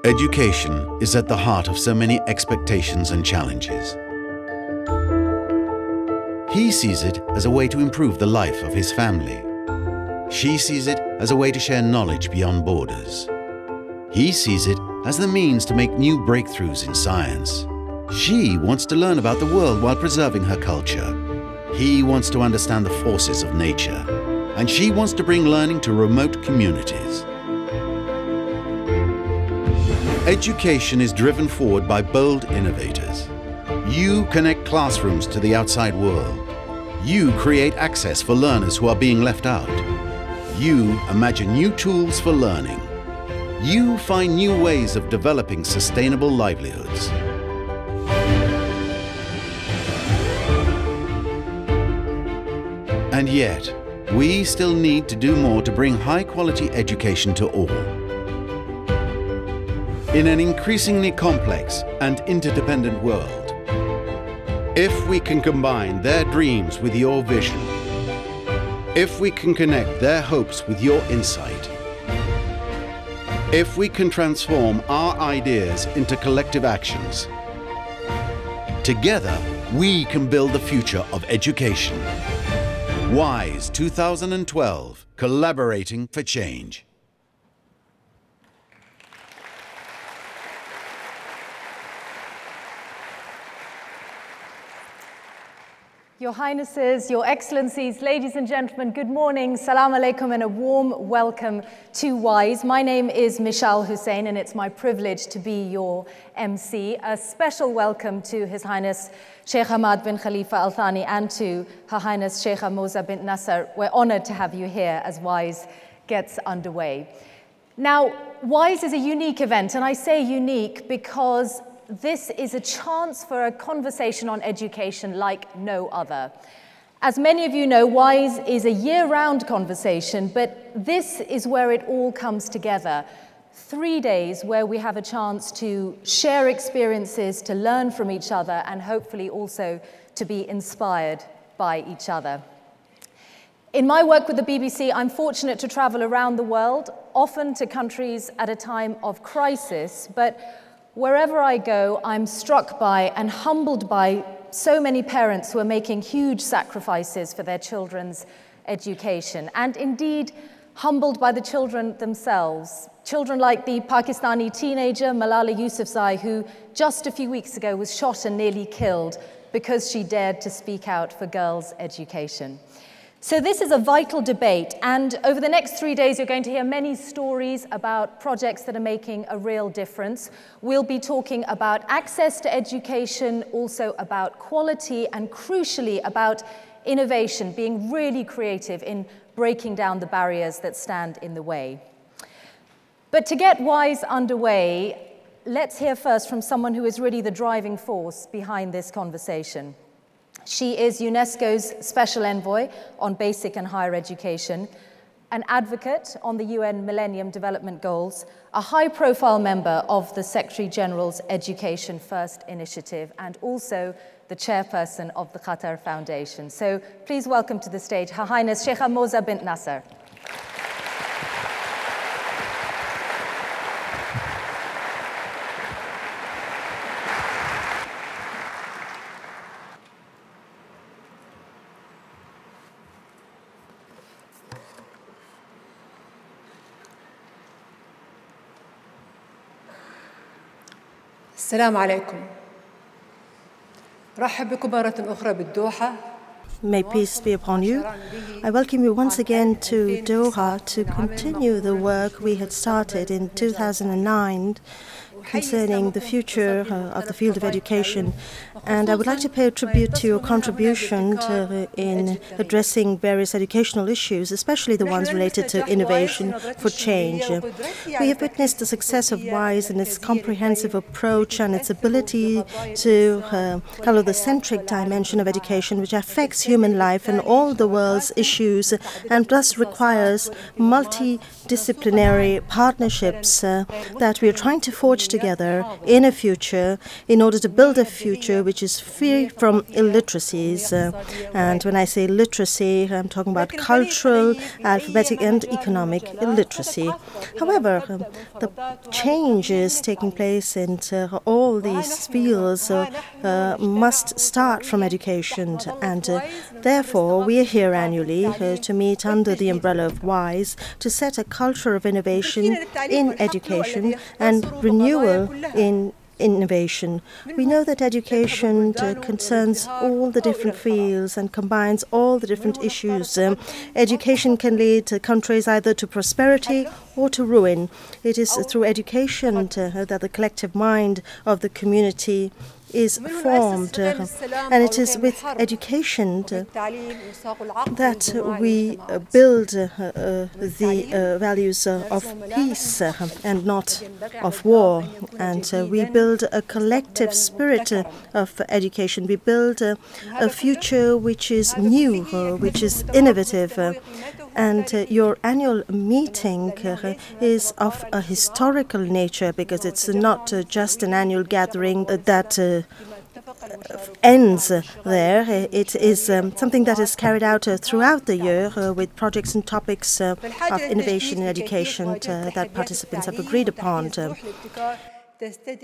Education is at the heart of so many expectations and challenges. He sees it as a way to improve the life of his family. She sees it as a way to share knowledge beyond borders. He sees it as the means to make new breakthroughs in science. She wants to learn about the world while preserving her culture. He wants to understand the forces of nature. And she wants to bring learning to remote communities. Education is driven forward by bold innovators. You connect classrooms to the outside world. You create access for learners who are being left out. You imagine new tools for learning. You find new ways of developing sustainable livelihoods. And yet, we still need to do more to bring high-quality education to all. In an increasingly complex and interdependent world, if we can combine their dreams with your vision, if we can connect their hopes with your insight, if we can transform our ideas into collective actions, together we can build the future of education. WISE 2012, Collaborating for Change. Your Highnesses, Your Excellencies, ladies and gentlemen, good morning, salam alaikum, and a warm welcome to WISE. My name is Mishal Hussain, and it's my privilege to be your MC. A special welcome to His Highness Sheikh Hamad bin Khalifa Al Thani and to Her Highness Sheikha Moza bint Nasser. We're honored to have you here as WISE gets underway. Now, WISE is a unique event, and I say unique because this is a chance for a conversation on education like no other. As many of you know, WISE is a year-round conversation, but this is where it all comes together. 3 days where we have a chance to share experiences, to learn from each other, and hopefully also to be inspired by each other. In my work with the BBC, I'm fortunate to travel around the world, often to countries at a time of crisis, but wherever I go, I'm struck by and humbled by so many parents who are making huge sacrifices for their children's education, and indeed humbled by the children themselves. Children like the Pakistani teenager Malala Yousafzai, who just a few weeks ago was shot and nearly killed because she dared to speak out for girls' education. So this is a vital debate, and over the next 3 days you're going to hear many stories about projects that are making a real difference. We'll be talking about access to education, also about quality, and crucially about innovation, being really creative in breaking down the barriers that stand in the way. But to get WISE underway, let's hear first from someone who is really the driving force behind this conversation. She is UNESCO's Special Envoy on Basic and Higher Education, an advocate on the UN Millennium Development Goals, a high-profile member of the Secretary General's Education First initiative, and also the chairperson of the Qatar Foundation. So please welcome to the stage Her Highness Sheikha Moza bint Nasser. السلام عليكم. رحب بكم مرة أخرى بالدوحة. May peace be upon you. I welcome you once again to Doha to continue the work we had started in 2009 concerning the future of the field of education. And I would like to pay tribute to your contribution in addressing various educational issues, especially the ones related to innovation for change. We have witnessed the success of WISE in its comprehensive approach and its ability to follow the centric dimension of education, which affects human life and all the world's issues, and thus requires multidisciplinary partnerships that we are trying to forge together in a future in order to build a future which is free from illiteracies. And when I say literacy, I'm talking about cultural, alphabetic, and economic illiteracy. However, the changes taking place in all these fields must start from education, and therefore we are here annually to meet under the umbrella of WISE to set a culture of innovation in education and renewal in innovation. We know that education concerns all the different fields and combines all the different issues. Education can lead countries either to prosperity or to ruin. It is through education that the collective mind of the community is formed, and it is with education that we build the values of peace and not of war, and we build a collective spirit of education. We build a future which is new, which is innovative. And your annual meeting is of a historical nature, because it's not just an annual gathering that ends there. It is something that is carried out throughout the year with projects and topics of innovation in education that participants have agreed upon.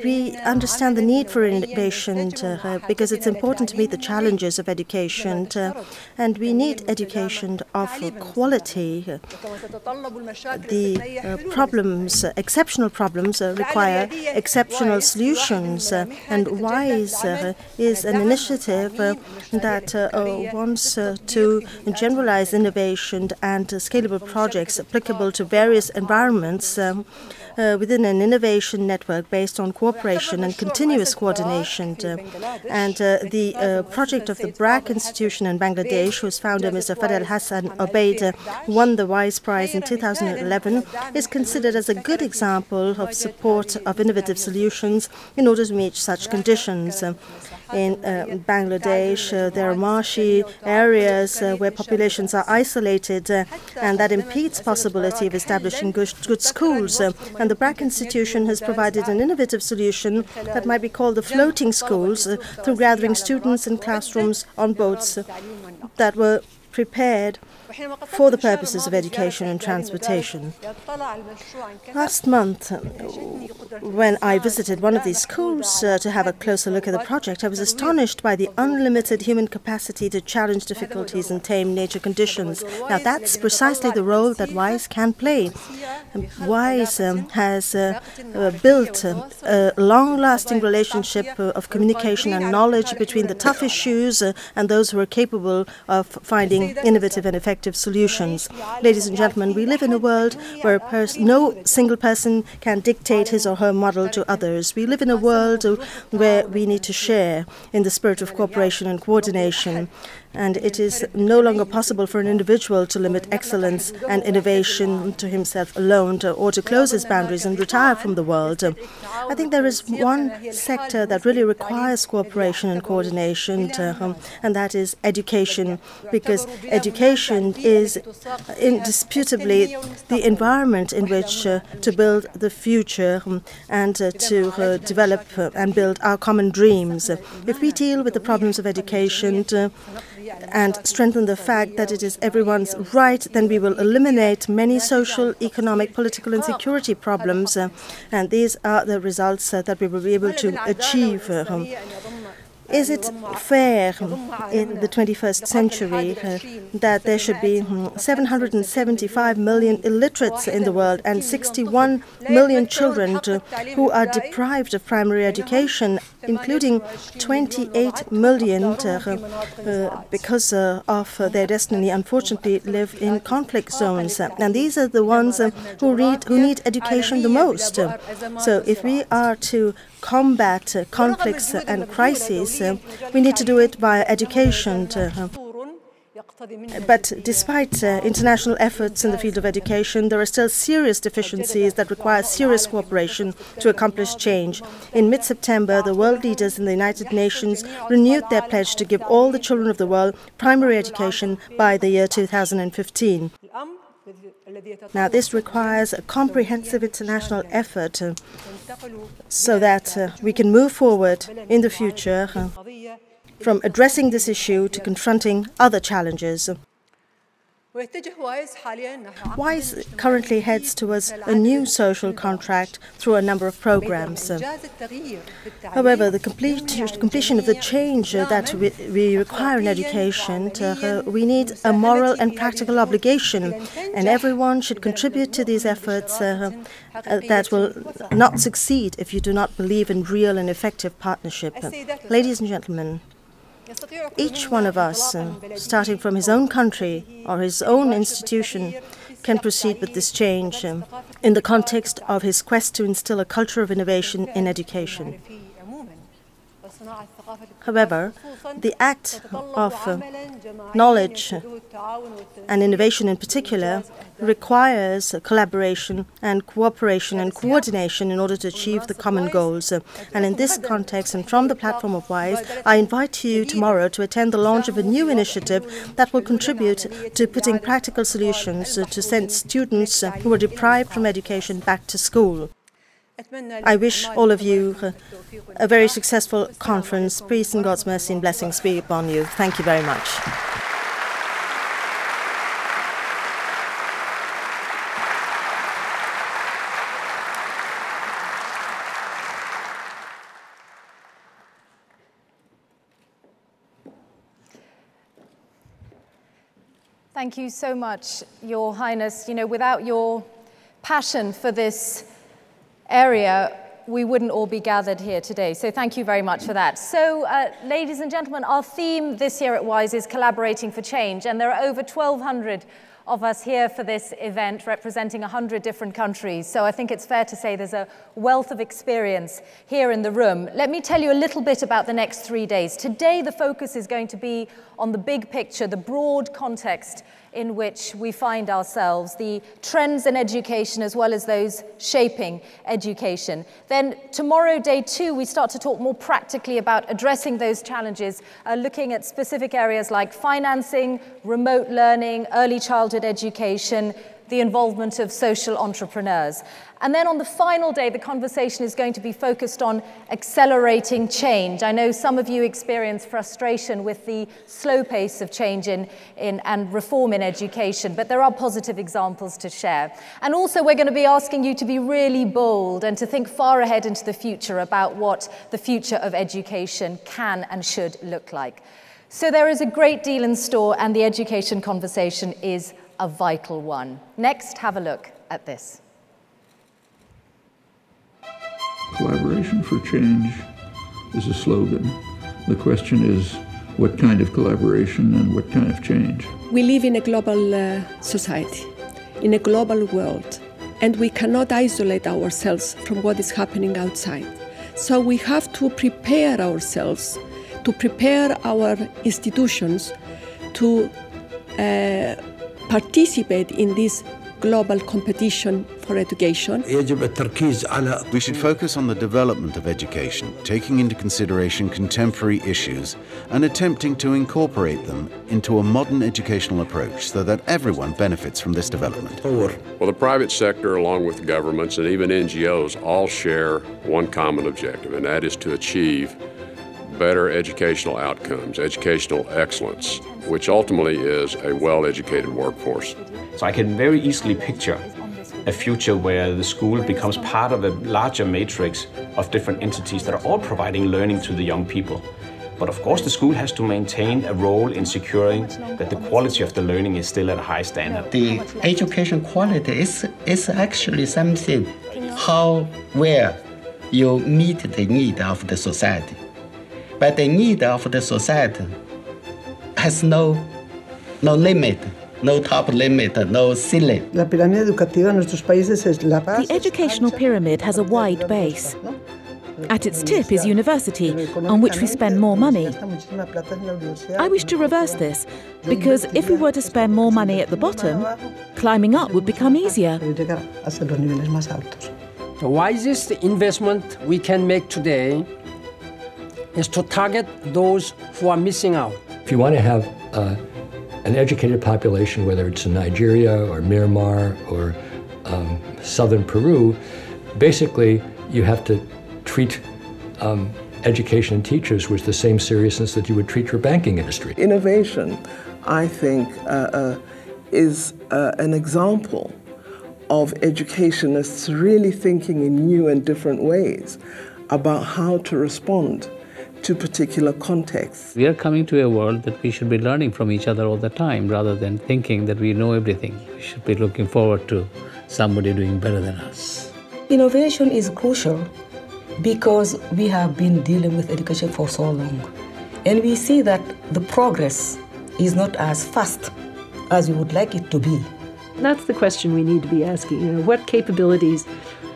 We understand the need for innovation because it's important to meet the challenges of education, and we need education of quality. The problems, exceptional problems, require exceptional solutions, and WISE is an initiative that wants to generalize innovation and scalable projects applicable to various environments within an innovation network based on cooperation and continuous coordination. And the project of the BRAC Institution in Bangladesh, whose founder, Mr. Fadel Hassan Obeid, won the WISE Prize in 2011, is considered as a good example of support of innovative solutions in order to meet such conditions. In Bangladesh, there are marshy areas where populations are isolated, and that impedes possibility of establishing good schools. And the BRAC Institution has provided an innovative solution that might be called the floating schools through gathering students in classrooms on boats that were prepared for the purposes of education and transportation. Last month, when I visited one of these schools to have a closer look at the project, I was astonished by the unlimited human capacity to challenge difficulties and tame nature conditions. Now, that's precisely the role that WISE can play. WISE has built a long-lasting relationship of communication and knowledge between the tough issues and those who are capable of finding innovative and effective solutions. Ladies and gentlemen, we live in a world where no single person can dictate his or her model to others. We live in a world where we need to share in the spirit of cooperation and coordination. And it is no longer possible for an individual to limit excellence and innovation to himself alone, or to close his boundaries and retire from the world. I think there is one sector that really requires cooperation and coordination, and that is education, because education is indisputably the environment in which to build the future and to develop and build our common dreams. If we deal with the problems of education and strengthen the fact that it is everyone's right, then we will eliminate many social, economic, political and security problems, and these are the results that we will be able to achieve. Is it fair in the 21st century that there should be 775 million illiterates in the world and 61 million children who are deprived of primary education, including 28 million because of their destiny, unfortunately, live in conflict zones. And these are the ones who need education the most. So if we are to combat conflicts and crises, we need to do it via education. But despite international efforts in the field of education, there are still serious deficiencies that require serious cooperation to accomplish change. In mid-September, the world leaders in the United Nations renewed their pledge to give all the children of the world primary education by the year 2015. Now, this requires a comprehensive international effort so that we can move forward in the future from addressing this issue to confronting other challenges. WISE currently heads towards a new social contract through a number of programs. However, the completion of the change that we require in education, we need a moral and practical obligation, and everyone should contribute to these efforts that will not succeed if you do not believe in real and effective partnership. Ladies and gentlemen, each one of us, starting from his own country or his own institution, can proceed with this change in the context of his quest to instill a culture of innovation in education. However, the act of knowledge and innovation in particular requires collaboration and cooperation and coordination in order to achieve the common goals. And in this context, and from the platform of WISE, I invite you tomorrow to attend the launch of a new initiative that will contribute to putting practical solutions to send students who are deprived from education back to school. I wish all of you a very successful conference. Peace and God's mercy and blessings be upon you. Thank you very much. Thank you so much, Your Highness. You know, without your passion for this area, we wouldn't all be gathered here today. So thank you very much for that. So, ladies and gentlemen, our theme this year at WISE is Collaborating for Change, and there are over 1,200 of us here for this event representing 100 different countries. So I think it's fair to say there's a wealth of experience here in the room. Let me tell you a little bit about the next 3 days. Today, the focus is going to be on the big picture, the broad context in which we find ourselves, the trends in education as well as those shaping education. Then tomorrow, day 2, we start to talk more practically about addressing those challenges, looking at specific areas like financing, remote learning, early childhood education, the involvement of social entrepreneurs. And then on the final day, the conversation is going to be focused on accelerating change. I know some of you experience frustration with the slow pace of change and reform in education, but there are positive examples to share. And also, we're going to be asking you to be really bold and to think far ahead into the future about what the future of education can and should look like. So there is a great deal in store, and the education conversation is a vital one. Next, have a look at this. Collaboration for change is a slogan. The question is, what kind of collaboration and what kind of change? We live in a global society, in a global world, and we cannot isolate ourselves from what is happening outside. So we have to prepare ourselves, to prepare our institutions to participate in this global competition for education. We should focus on the development of education, taking into consideration contemporary issues and attempting to incorporate them into a modern educational approach so that everyone benefits from this development. Well, the private sector, along with governments and even NGOs, all share one common objective, and that is to achieve better educational outcomes, educational excellence, which ultimately is a well-educated workforce. So I can very easily picture a future where the school becomes part of a larger matrix of different entities that are all providing learning to the young people. But of course, the school has to maintain a role in securing that the quality of the learning is still at a high standard. The education quality is actually something where you meet the need of the society. But the need of the society has no limit, no top limit, no ceiling. The educational pyramid has a wide base. At its tip is university, on which we spend more money. I wish to reverse this, because if we were to spend more money at the bottom, climbing up would become easier. The wisest investment we can make today is to target those who are missing out. If you want to have an educated population, whether it's in Nigeria or Myanmar or southern Peru, basically you have to treat education and teachers with the same seriousness that you would treat your banking industry. Innovation, I think, is an example of educationists really thinking in new and different ways about how to respond to particular contexts. We are coming to a world that we should be learning from each other all the time rather than thinking that we know everything. We should be looking forward to somebody doing better than us. Innovation is crucial because we have been dealing with education for so long. And we see that the progress is not as fast as we would like it to be. That's the question we need to be asking. You know, what capabilities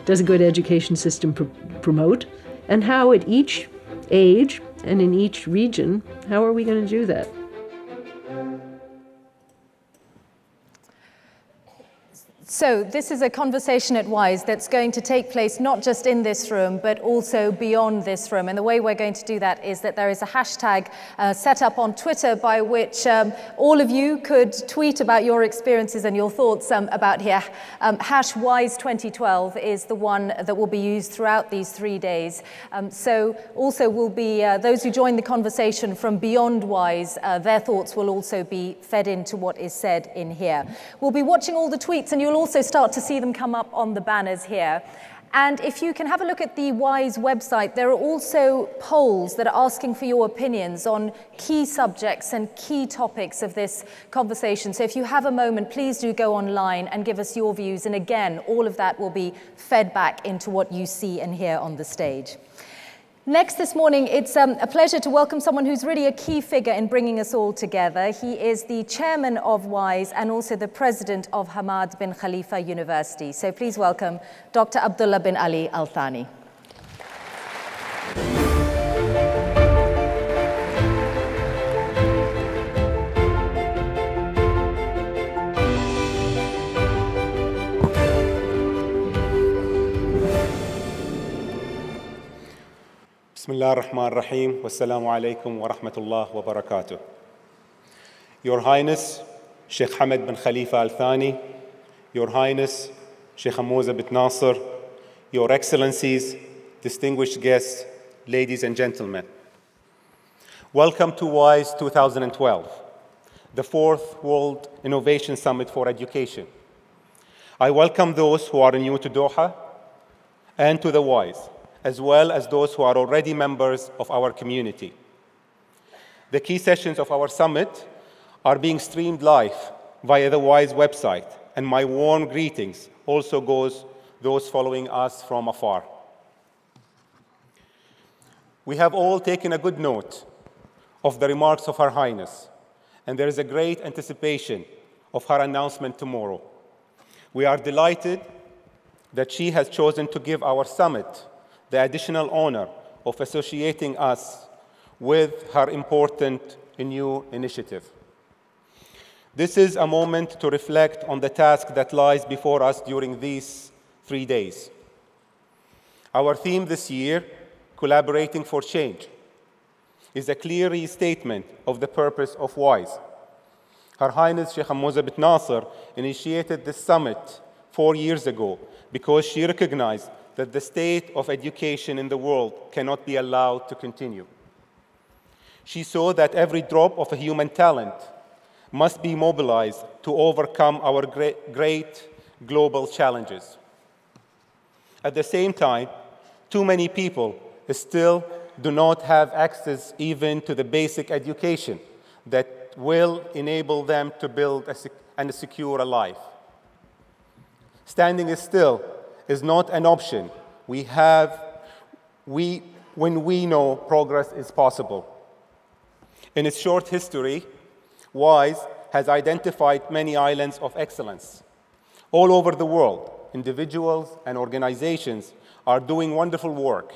does a good education system promote, and how at each age and in each region, how are we going to do that? So this is a conversation at WISE that's going to take place not just in this room, but also beyond this room. And the way we're going to do that is that there is a hashtag set up on Twitter by which all of you could tweet about your experiences and your thoughts about here. #WISE2012 is the one that will be used throughout these 3 days. So also will be those who join the conversation from beyond WISE, their thoughts will also be fed into what is said in here. We'll be watching all the tweets, and you'll also start to see them come up on the banners here. And if you can have a look at the WISE website, there are also polls that are asking for your opinions on key subjects and key topics of this conversation. So if you have a moment, please do go online and give us your views. And again, all of that will be fed back into what you see and hear on the stage. Next this morning, it's a pleasure to welcome someone who's really a key figure in bringing us all together. He is the chairman of WISE and also the president of Hamad bin Khalifa University. So please welcome Dr. Abdullah bin Ali Al Thani. Bismillah ar-Rahman ar-Rahim. Wassalamu alaikum wa rahmatullah wa barakatuh. Your Highness, Sheikh Hamad bin Khalifa Al Thani, Your Highness, Sheikh Hamouza bin Nasser, Your Excellencies, distinguished guests, ladies and gentlemen. Welcome to WISE 2012, the 4th World Innovation Summit for Education. I welcome those who are new to Doha and to the WISE, as well as those who are already members of our community. The key sessions of our summit are being streamed live via the WISE website, and my warm greetings also goes those following us from afar. We have all taken a good note of the remarks of Her Highness, and there is a great anticipation of her announcement tomorrow. We are delighted that she has chosen to give our summit the additional honor of associating us with her important new initiative. This is a moment to reflect on the task that lies before us during these 3 days. Our theme this year, Collaborating for Change, is a clear restatement of the purpose of WISE. Her Highness Sheikh Hamouza bin Nasser initiated this summit 4 years ago because she recognized that the state of education in the world cannot be allowed to continue. She saw that every drop of a human talent must be mobilized to overcome our great global challenges. At the same time, too many people still do not have access even to the basic education that will enable them to build and secure a life. Standing still is not an option when we know progress is possible. In its short history, WISE has identified many islands of excellence. All over the world, individuals and organizations are doing wonderful work,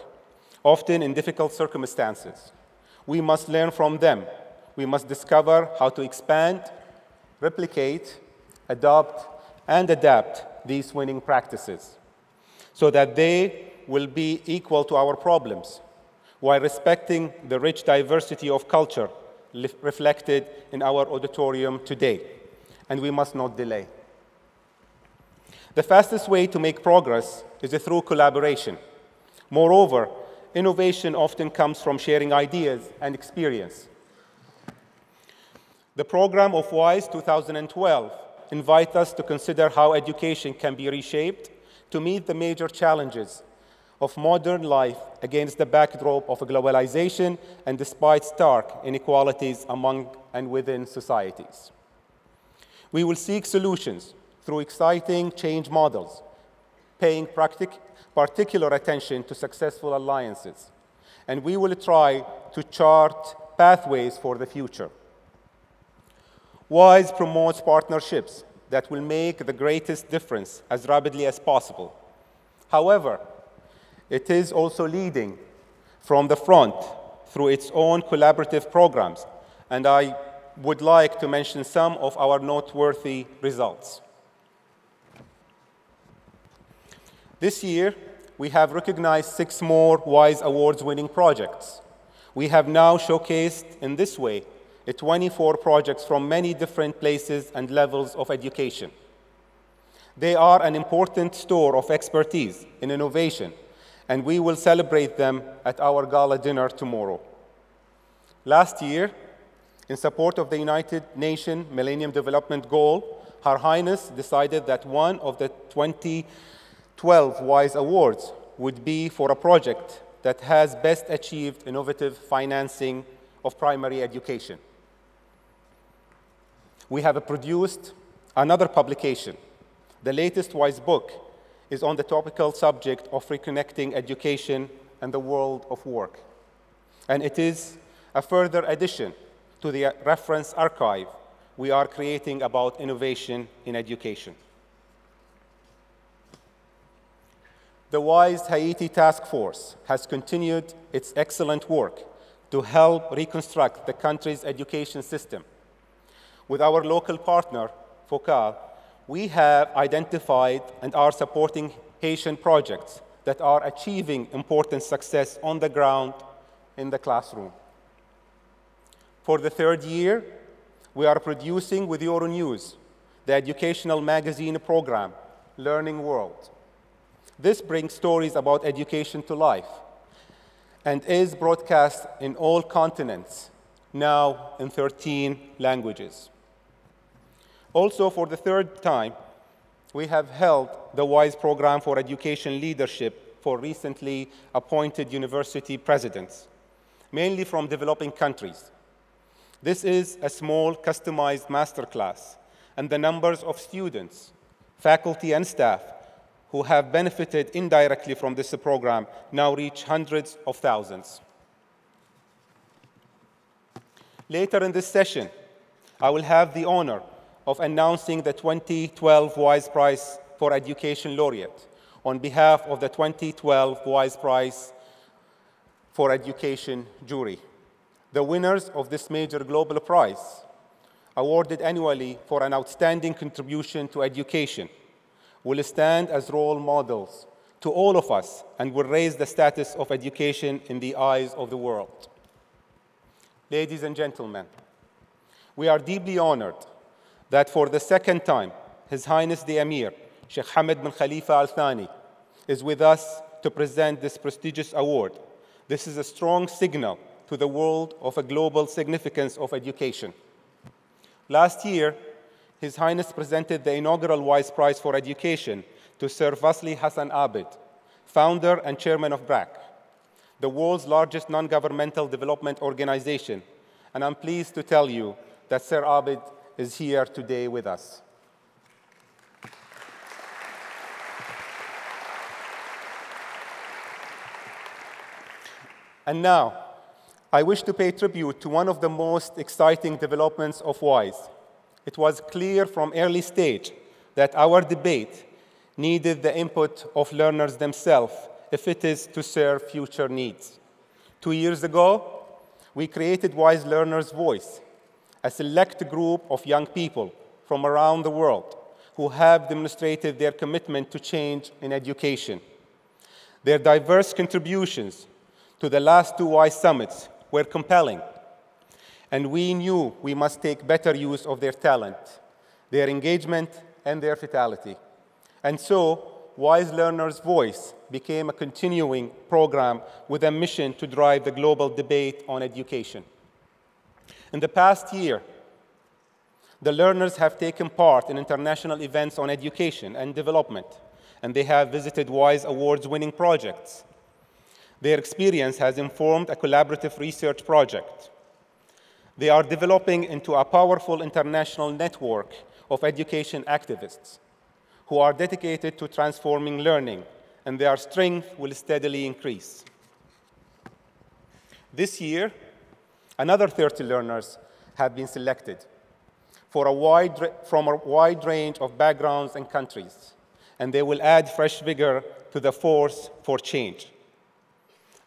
often in difficult circumstances. We must learn from them. We must discover how to expand, replicate, adopt, and adapt these winning practices so that they will be equal to our problems while respecting the rich diversity of culture, reflected in our auditorium today, and we must not delay. The fastest way to make progress is through collaboration. Moreover, innovation often comes from sharing ideas and experience. The program of WISE 2012 invites us to consider how education can be reshaped to meet the major challenges of modern life against the backdrop of globalization and despite stark inequalities among and within societies. We will seek solutions through exciting change models, paying particular attention to successful alliances, and we will try to chart pathways for the future. WISE promotes partnerships that will make the greatest difference as rapidly as possible. However, it is also leading from the front through its own collaborative programs, and I would like to mention some of our noteworthy results. This year, we have recognized 6 more WISE Awards-winning projects. We have now showcased in this way 24 projects from many different places and levels of education. They are an important store of expertise in innovation, and we will celebrate them at our gala dinner tomorrow. Last year, in support of the United Nations Millennium Development Goal, Her Highness decided that one of the 2012 WISE Awards would be for a project that has best achieved innovative financing of primary education. We have produced another publication. The latest WISE book is on the topical subject of reconnecting education and the world of work. And it is a further addition to the reference archive we are creating about innovation in education. The WISE Haiti Task Force has continued its excellent work to help reconstruct the country's education system. With our local partner, FOCAL, we have identified and are supporting Haitian projects that are achieving important success on the ground in the classroom. For the 3rd year, we are producing with Euronews the educational magazine program, Learning World. This brings stories about education to life and is broadcast in all continents, now in 13 languages. Also, for the 3rd time, we have held the WISE Program for Education Leadership for recently appointed university presidents, mainly from developing countries. This is a small, customized masterclass, and the numbers of students, faculty, and staff who have benefited indirectly from this program now reach hundreds of thousands. Later in this session, I will have the honor of announcing the 2012 WISE Prize for Education laureate on behalf of the 2012 WISE Prize for Education jury. The winners of this major global prize, awarded annually for an outstanding contribution to education, will stand as role models to all of us and will raise the status of education in the eyes of the world. Ladies and gentlemen, we are deeply honored that for the 2nd time, His Highness the Emir, Sheikh Hamad bin Khalifa Al Thani, is with us to present this prestigious award. This is a strong signal to the world of a global significance of education. Last year, His Highness presented the inaugural WISE Prize for Education to Sir Vasily Hassan Abid, founder and chairman of BRAC, the world's largest non-governmental development organization. And I'm pleased to tell you that Sir Abid is here today with us. And now, I wish to pay tribute to one of the most exciting developments of WISE. It was clear from early stage that our debate needed the input of learners themselves if it is to serve future needs. 2 years ago, we created WISE Learners' Voice, a select group of young people from around the world who have demonstrated their commitment to change in education. Their diverse contributions to the last 2 WISE summits were compelling, and we knew we must take better use of their talent, their engagement, and their vitality. And so, Wise Learners' Voice became a continuing program with a mission to drive the global debate on education. In the past year, the learners have taken part in international events on education and development, and they have visited WISE Awards-winning projects. Their experience has informed a collaborative research project. They are developing into a powerful international network of education activists who are dedicated to transforming learning, and their strength will steadily increase. This year, another 30 learners have been selected from a wide range of backgrounds and countries, and they will add fresh vigor to the force for change.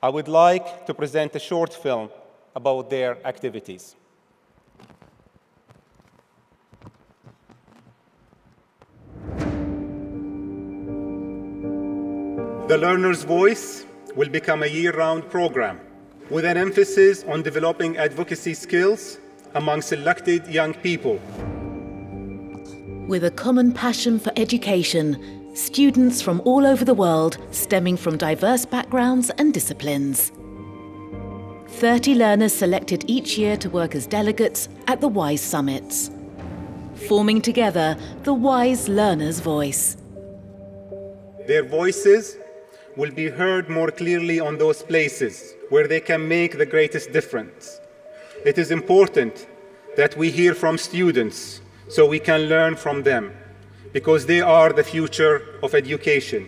I would like to present a short film about their activities. The Learner's Voice will become a year-round program with an emphasis on developing advocacy skills among selected young people. With a common passion for education, students from all over the world stemming from diverse backgrounds and disciplines. 30 learners selected each year to work as delegates at the WISE Summits, forming together the WISE Learner's Voice. Their voices will be heard more clearly on those places where they can make the greatest difference. It is important that we hear from students so we can learn from them, because they are the future of education.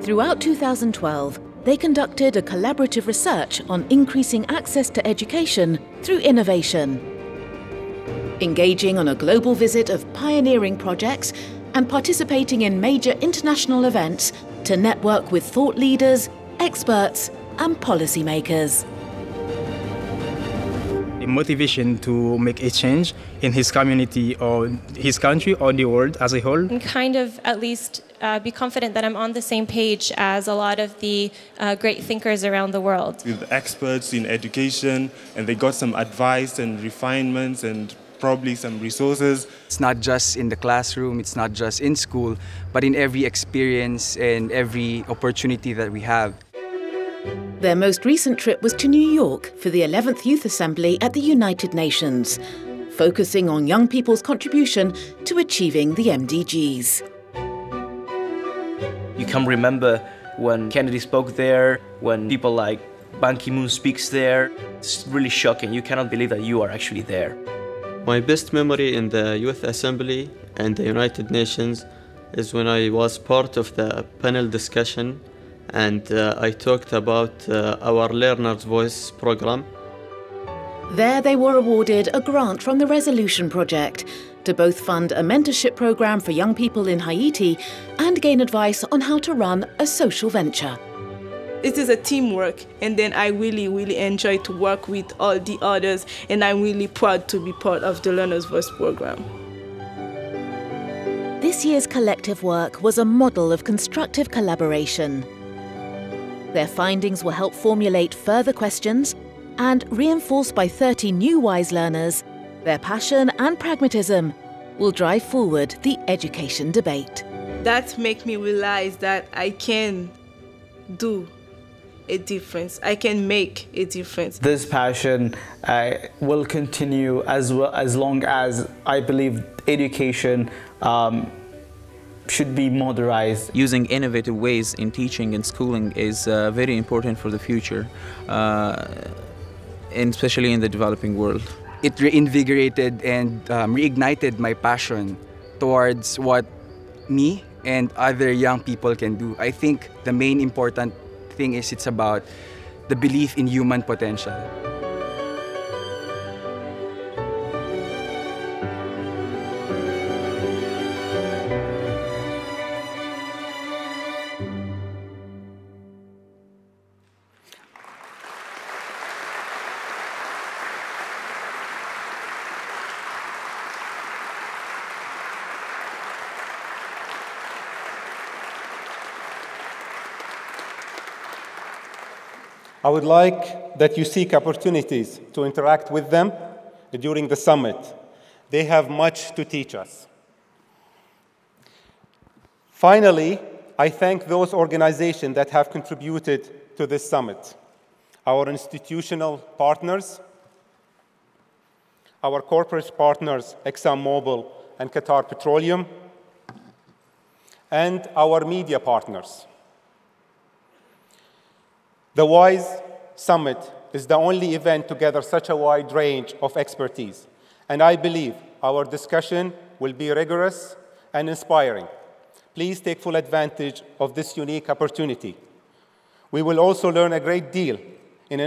Throughout 2012, they conducted a collaborative research on increasing access to education through innovation, engaging on a global visit of pioneering projects and participating in major international events to network with thought leaders, experts, and policymakers. The motivation to make a change in his community or his country or the world as a whole. And kind of at least be confident that I'm on the same page as a lot of the great thinkers around the world. With experts in education, and they got some advice and refinements and probably some resources. It's not just in the classroom, it's not just in school, but in every experience and every opportunity that we have. Their most recent trip was to New York for the 11th Youth Assembly at the United Nations, focusing on young people's contribution to achieving the MDGs. You can remember when Kennedy spoke there, when people like Ban Ki-moon speaks there. It's really shocking. You cannot believe that you are actually there. My best memory in the Youth Assembly and the United Nations is when I was part of the panel discussion and I talked about our Learner's Voice program. There they were awarded a grant from the Resolution Project to both fund a mentorship program for young people in Haiti and gain advice on how to run a social venture. It is a teamwork, and then I really enjoy to work with all the others, and I'm really proud to be part of the Learner's Voice program. This year's collective work was a model of constructive collaboration. Their findings will help formulate further questions, and reinforced by 30 new WISE learners, their passion and pragmatism will drive forward the education debate. That makes me realize that I can do a difference. I can make a difference. This passion will continue as long as I believe education should be modernized. Using innovative ways in teaching and schooling is very important for the future, and especially in the developing world. It reinvigorated and reignited my passion towards what me and other young people can do. I think the main important thing is it's about the belief in human potential. I would like that you seek opportunities to interact with them during the summit. They have much to teach us. Finally, I thank those organizations that have contributed to this summit, our institutional partners, our corporate partners, Exxon Mobile and Qatar Petroleum, and our media partners. The WISE Summit is the only event to gather such a wide range of expertise, and I believe our discussion will be rigorous and inspiring. Please take full advantage of this unique opportunity. We will also learn a great deal in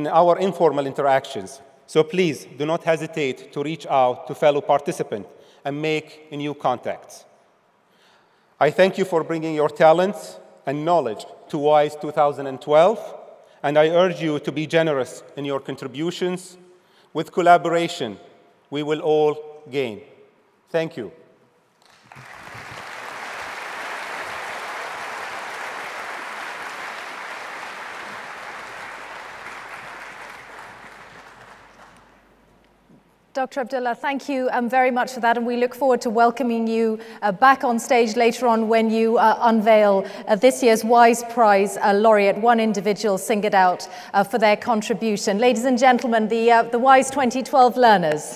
our informal interactions, so please do not hesitate to reach out to fellow participants and make new contacts. I thank you for bringing your talents and knowledge to WISE 2012, and I urge you to be generous in your contributions. With collaboration, we will all gain. Thank you. Dr. Abdullah, thank you very much for that, and we look forward to welcoming you back on stage later on when you unveil this year's WISE Prize laureate, one individual singled out for their contribution. Ladies and gentlemen, the WISE 2012 learners.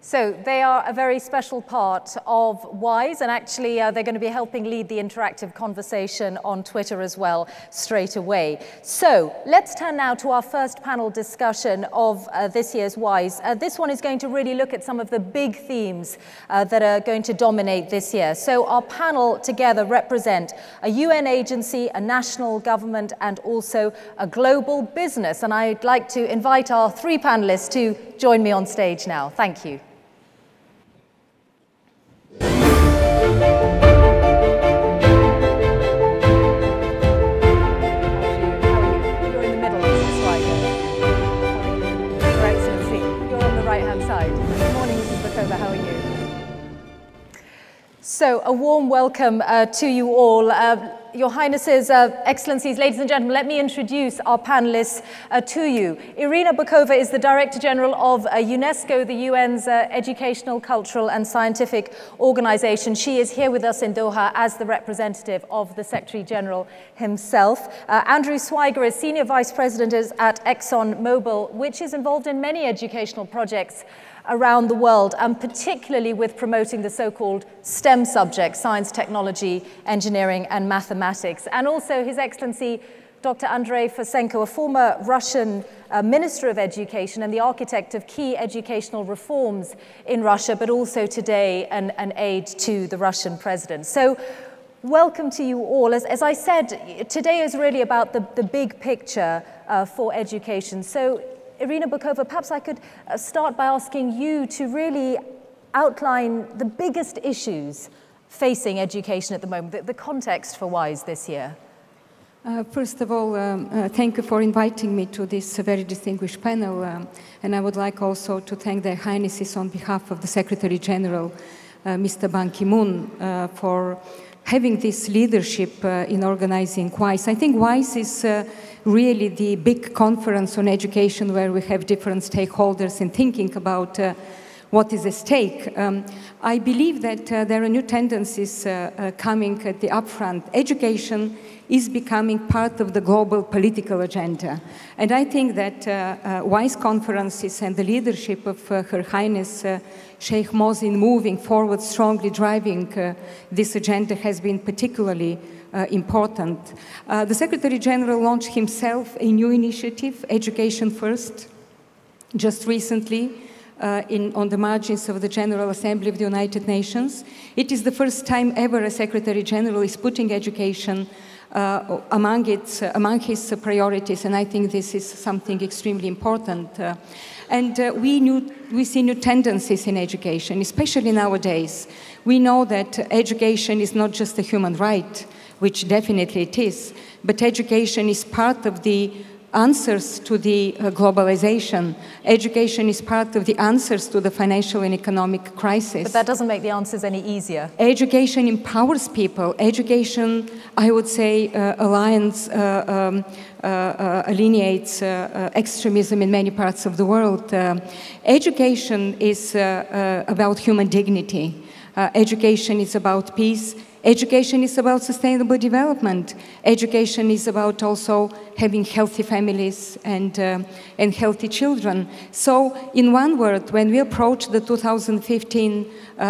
So they are a very special part of WISE, and actually they're going to be helping lead the interactive conversation on Twitter as well straight away. So let's turn now to our first panel discussion of this year's WISE. This one is going to really look at some of the big themes that are going to dominate this year. So our panel together represent a UN agency, a national government, and also a global business. And I'd like to invite our three panelists to join me on stage now. Thank you. How are you? So, a warm welcome to you all. Your Highnesses, Excellencies, ladies and gentlemen, let me introduce our panelists to you. Irina Bokova is the Director General of UNESCO, the UN's educational, cultural and scientific organization. She is here with us in Doha as the representative of the Secretary General himself. Andrei Fusenko is Senior Vice President at Exxon Mobile, which is involved in many educational projects around the world, and particularly with promoting the so-called STEM subjects, science, technology, engineering, and mathematics. And also His Excellency Dr. Andrei Fursenko, a former Russian Minister of Education and the architect of key educational reforms in Russia, but also today an aide to the Russian president. So welcome to you all. As I said, today is really about the big picture for education. So Irina Bokova, perhaps I could start by asking you to really outline the biggest issues facing education at the moment, the context for WISE this year. First of all, thank you for inviting me to this very distinguished panel, and I would like also to thank their Highnesses on behalf of the Secretary General, Mr. Ban Ki-moon, for having this leadership in organizing WISE. I think WISE is really the big conference on education where we have different stakeholders in thinking about what is at stake. I believe that there are new tendencies coming at the upfront. Education is becoming part of the global political agenda. And I think that WISE conferences and the leadership of Her Highness Sheikh Mohsin moving forward, strongly driving this agenda has been particularly important. The Secretary General launched himself a new initiative, Education First, just recently on the margins of the General Assembly of the United Nations. It is the first time ever a Secretary General is putting education among his priorities, and I think this is something extremely important. And we see new tendencies in education, especially nowadays. We know that education is not just a human right, which definitely it is, but education is part of the answers to the globalization. Education is part of the answers to the financial and economic crisis. But that doesn't make the answers any easier. Education empowers people. Education, I would say, alienates extremism in many parts of the world. Education is about human dignity. Education is about peace. Education is about sustainable development. Education is about also having healthy families and healthy children. So, in one word, when we approach the 2015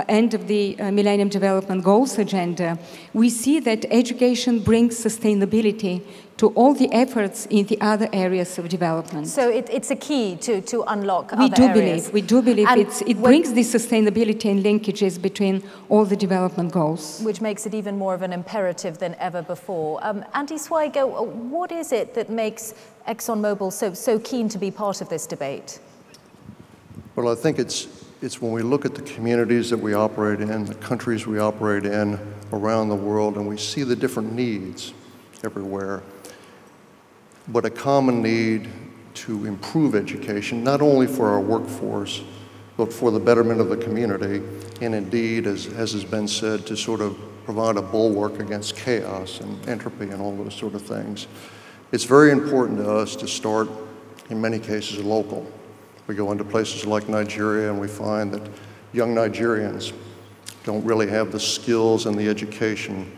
end of the Millennium Development Goals agenda, we see that education brings sustainability to all the efforts in the other areas of development. So it's a key to unlock we other areas. We do believe it brings the sustainability and linkages between all the development goals. Which makes it even more of an imperative than ever before. Andrei Fusenko, what is it that makes Exxon Mobile so keen to be part of this debate? Well, I think it's when we look at the communities that we operate in, the countries we operate in around the world, and we see the different needs everywhere, but a common need to improve education, not only for our workforce, but for the betterment of the community, and indeed, as has been said, to sort of provide a bulwark against chaos and entropy and all those sort of things. It's very important to us to start, in many cases, local. We go into places like Nigeria and we find that young Nigerians don't really have the skills and the education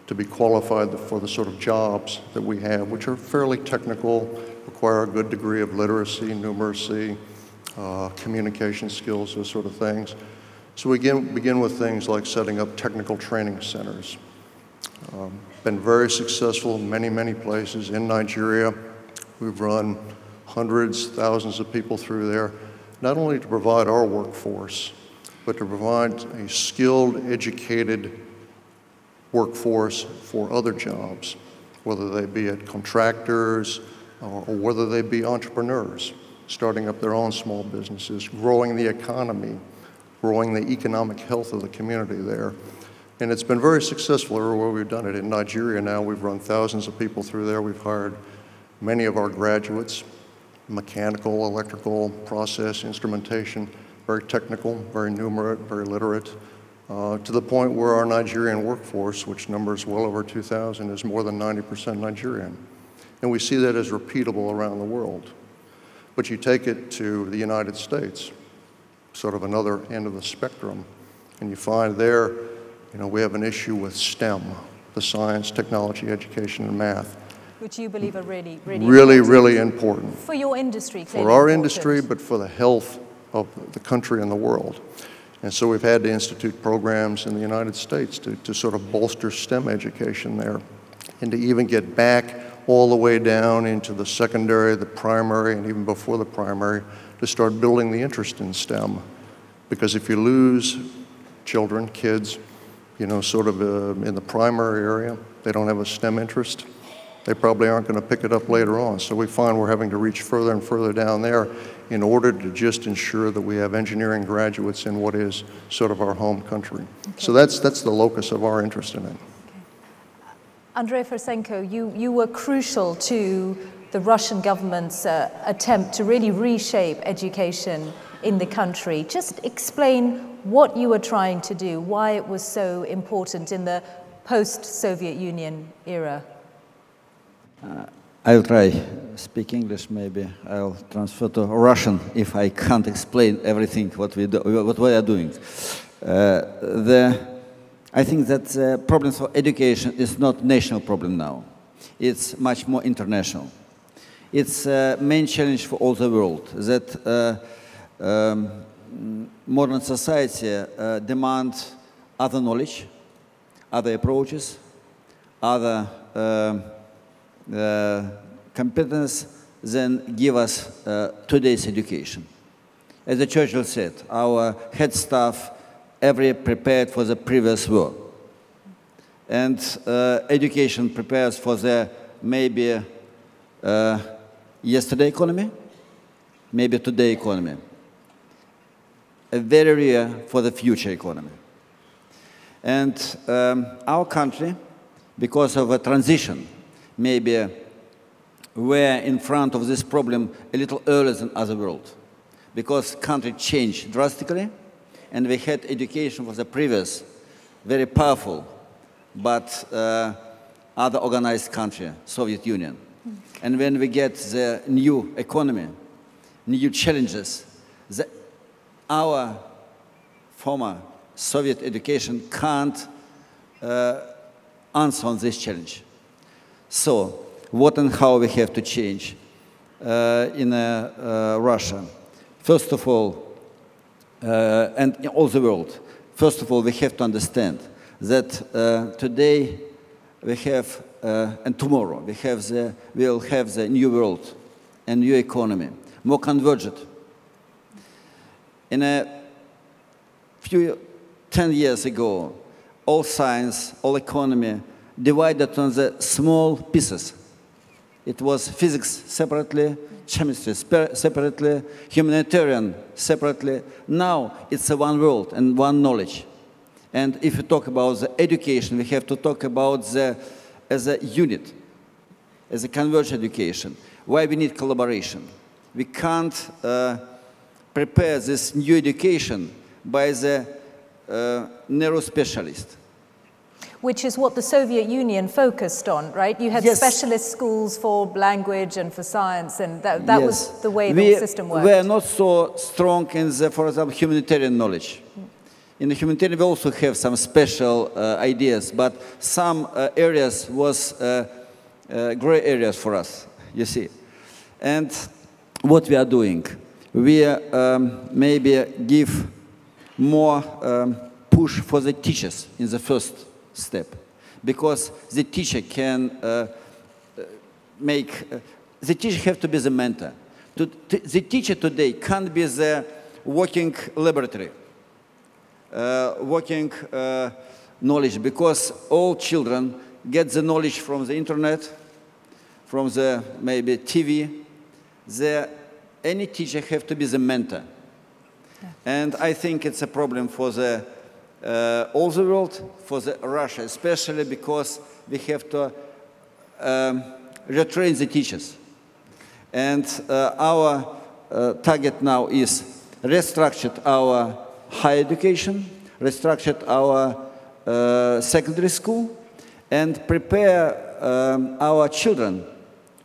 to be qualified for the sort of jobs that we have, which are fairly technical, require a good degree of literacy, numeracy, communication skills, those sort of things. So we begin with things like setting up technical training centers. Been very successful in many, many places. In Nigeria, we've run hundreds, thousands of people through there, not only to provide our workforce, but to provide a skilled, educated workforce for other jobs, whether they be at contractors or whether they be entrepreneurs, starting up their own small businesses, growing the economy, growing the economic health of the community there. And it's been very successful everywhere we've done it. In Nigeria now, we've run thousands of people through there. We've hired many of our graduates, mechanical, electrical, process, instrumentation, very technical, very numerate, very literate, to the point where our Nigerian workforce, which numbers well over 2,000, is more than 90% Nigerian. And we see that as repeatable around the world. But you take it to the United States, sort of another end of the spectrum, and you find there, we have an issue with STEM, the science, technology, education, and math. Which you believe are really important. For your industry, clearly. For our industry, but for the health of the country and the world. And so we've had to institute programs in the United States to sort of bolster STEM education there, and to even get back all the way down into the secondary, the primary, and even before the primary, to start building the interest in STEM. Because if you lose children, kids, sort of in the primary area, they don't have a STEM interest, they probably aren't going to pick it up later on. So we find we're having to reach further and further down there in order to just ensure that we have engineering graduates in what is sort of our home country. Okay. So that's the locus of our interest in it. Okay. Andrei Fursenko, you were crucial to the Russian government's attempt to really reshape education in the country. Just explain what you were trying to do, why it was so important in the post-Soviet Union era. I'll try speak English. Maybe I'll transfer to Russian if I can't explain everything what we are doing. I think that the problem for education is not national problem now. It's much more international. It's a main challenge for all the world that modern society demands other knowledge, other approaches, other competence than give us today's education. As the Churchill said, our head staff every prepared for the previous war. And education prepares for the maybe yesterday economy, maybe today economy, a very rare for the future economy. And our country, because of a transition, maybe we're in front of this problem a little earlier than other world, because country changed drastically, and we had education for the previous, very powerful, but other organized country, Soviet Union. And when we get the new economy, new challenges, our former Soviet education can't answer on this challenge. So, what and how we have to change in Russia? First of all, and in all the world, first of all, we have to understand that today we have, and tomorrow, we will have the new world and new economy, more convergent. In a few 10 years ago, all science, all economy divided on the small pieces. It was physics separately, chemistry separately, humanitarian separately. Now it's a one world and one knowledge. And if you talk about the education, we have to talk about as a unit, as a converged education. Why we need collaboration? We can't prepare this new education by the narrow specialist. Which is what the Soviet Union focused on, right? You had specialist schools for language and for science, and that was the way the system worked. We are not so strong in the, for example, humanitarian knowledge. In the humanitarian, we also have some special ideas, but some areas was gray areas for us, you see. And what we are doing, we maybe give more push for the teachers in the first step, because the teacher can the teacher have to be the mentor. The teacher today can't be the working laboratory, working knowledge, because all children get the knowledge from the internet, from the maybe TV. Any teacher have to be the mentor. And I think it's a problem for all the world, for Russia especially, because we have to retrain the teachers. And our target now is restructure our higher education, restructure our secondary school, and prepare our children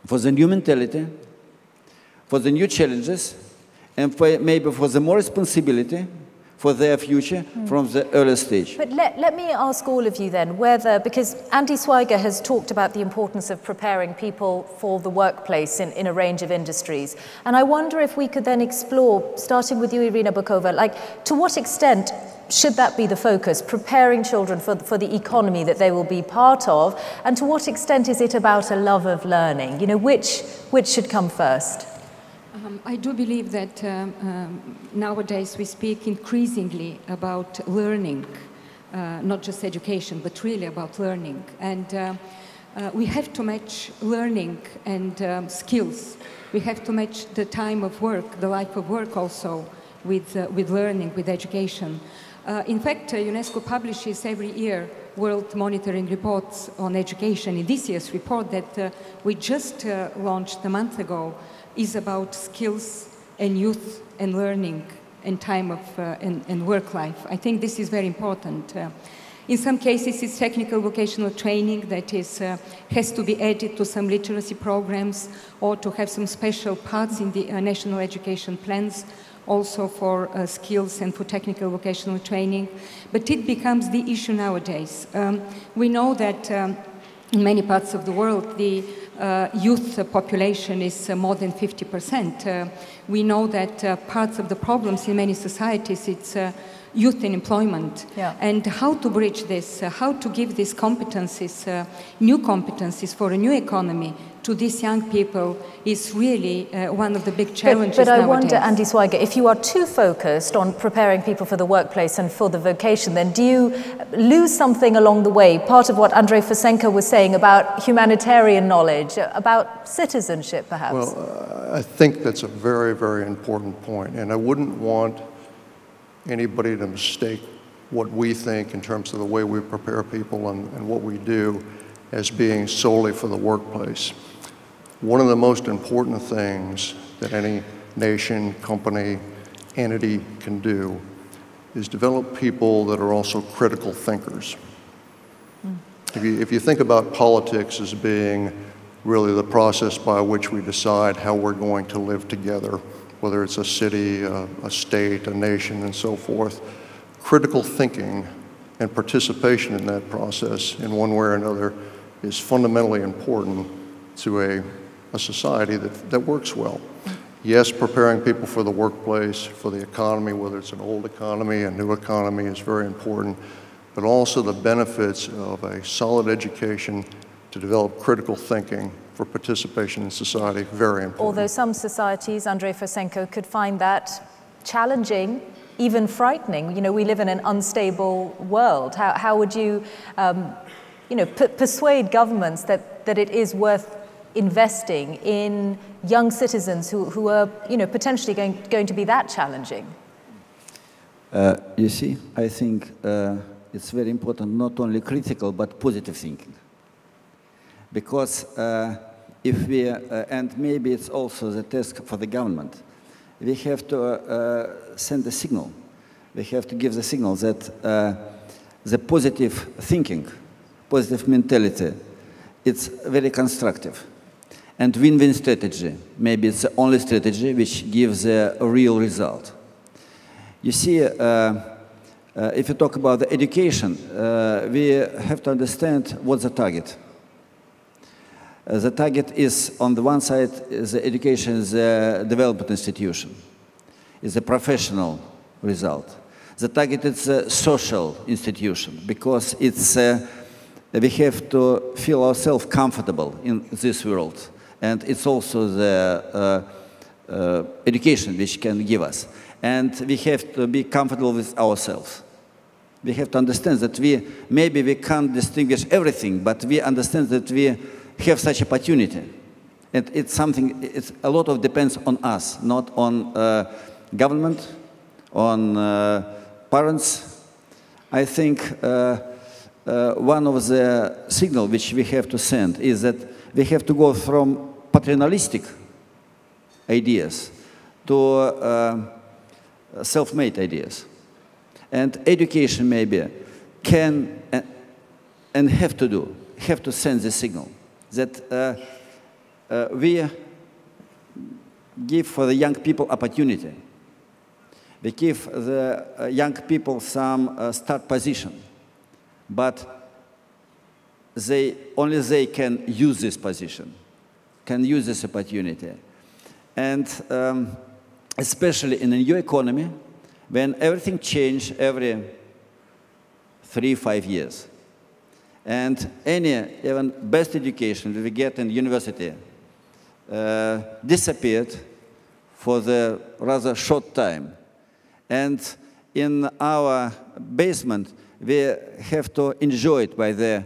for the new mentality, for the new challenges, and maybe for the more responsibility for their future from the early stage. But let me ask all of you then whether, because Andrei Fusenko has talked about the importance of preparing people for the workplace in a range of industries. And I wonder if we could then explore, starting with you, Irina Bokova, like to what extent should that be the focus, preparing children for the economy that they will be part of, and to what extent is it about a love of learning? You know, which should come first? I do believe that nowadays we speak increasingly about learning, not just education, but really about learning. And we have to match learning and skills. We have to match the time of work, the life of work also, with learning, with education. In fact, UNESCO publishes every year World Monitoring Reports on education. In this year's report that we just launched a month ago is about skills and youth and learning and time of and work life. I think this is very important. In some cases, it's technical vocational training that has to be added to some literacy programs, or to have some special parts in the national education plans also for skills and for technical vocational training. But it becomes the issue nowadays. We know that in many parts of the world, the youth population is more than 50%. We know that parts of the problems in many societies, it's youth unemployment. Yeah. And how to bridge this, how to give these competencies, new competencies for a new economy to these young people is really one of the big challenges But I nowadays. wonder, Andrei Fusenko, if you are too focused on preparing people for the workplace and for the vocation, then do you lose something along the way? Part of what Andrei Fusenko was saying about humanitarian knowledge, about citizenship, perhaps? Well, I think that's a very, very important point, and I wouldn't want anybody to mistake what we think in terms of the way we prepare people and what we do as being solely for the workplace. One of the most important things that any nation, company, entity can do is develop people that are also critical thinkers. If you think about politics as being really the process by which we decide how we're going to live together, whether it's a city, a state, a nation, and so forth, critical thinking and participation in that process in one way or another is fundamentally important to a society that works well. Yes, preparing people for the workplace, for the economy, whether it's an old economy, a new economy, is very important, but also the benefits of a solid education to develop critical thinking for participation in society, very important. Although some societies, Andrei Fursenko, could find that challenging, even frightening. You know, we live in an unstable world. How would you, persuade governments that it is worth investing in young citizens who are, potentially going to be that challenging? You see, I think it's very important, not only critical, but positive thinking. Because if we, and maybe it's also the task for the government, we have to send a signal. We have to give the signal that the positive thinking, positive mentality, it's very constructive. And win-win strategy, maybe it's the only strategy which gives a real result. You see, if you talk about the education, we have to understand what's the target. The target is, on the one side, the education is a development institution, is a professional result. The target is a social institution, because it's, we have to feel ourselves comfortable in this world. And it's also the education which can give us. And we have to be comfortable with ourselves. We have to understand that maybe we can't distinguish everything, but we understand that we have such opportunity. And it's something, a lot of depends on us, not on government, on parents. I think one of the signals which we have to send is that we have to go from paternalistic ideas to self-made ideas. And education maybe can and have to send the signal that we give for the young people opportunity. We give the young people some start position, but only they can use this position, can use this opportunity. And especially in a new economy, when everything changes every 3-5 years, and even best education that we get in university disappeared for the rather short time. And in our basement, we have to enjoy it by the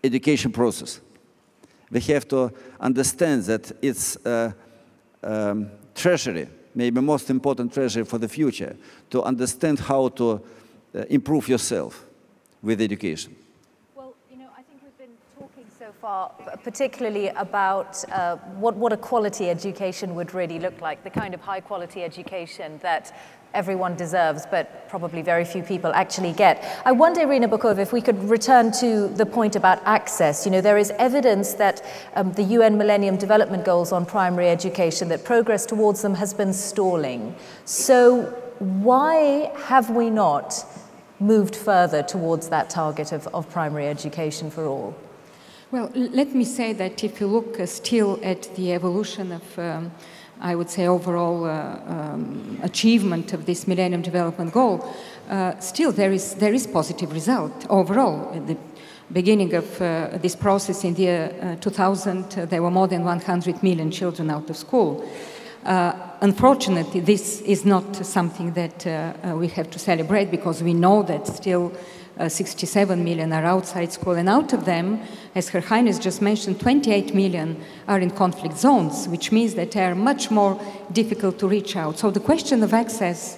education process. We have to understand that it's treasury, maybe most important treasury for the future, to understand how to improve yourself with education. Well, I think we've been talking so far particularly about what a quality education would really look like, the kind of high-quality education that everyone deserves, but probably very few people actually get. I wonder, Irina Bokova, if we could return to the point about access. There is evidence that the UN Millennium Development Goals on primary education, that progress towards them has been stalling. So why have we not moved further towards that target of primary education for all? Well, let me say that if you look still at the evolution of I would say overall achievement of this Millennium Development Goal, still there is positive result overall. At the beginning of this process in the year 2000, there were more than 100 million children out of school. Unfortunately, this is not something that we have to celebrate, because we know that still 67 million are outside school, and out of them, as Her Highness just mentioned, 28 million are in conflict zones, which means that they are much more difficult to reach out. So the question of access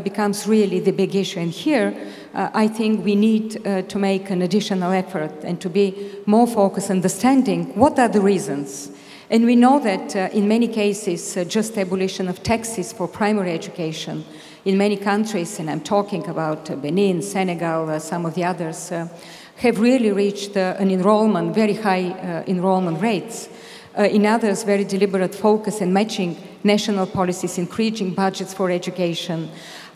becomes really the big issue. And here, I think we need to make an additional effort and to be more focused, understanding what are the reasons. And we know that in many cases, just abolition of taxes for primary education in many countries, and I'm talking about Benin, Senegal, some of the others, have really reached an enrollment, very high enrollment rates. In others, very deliberate focus and matching national policies, increasing budgets for education.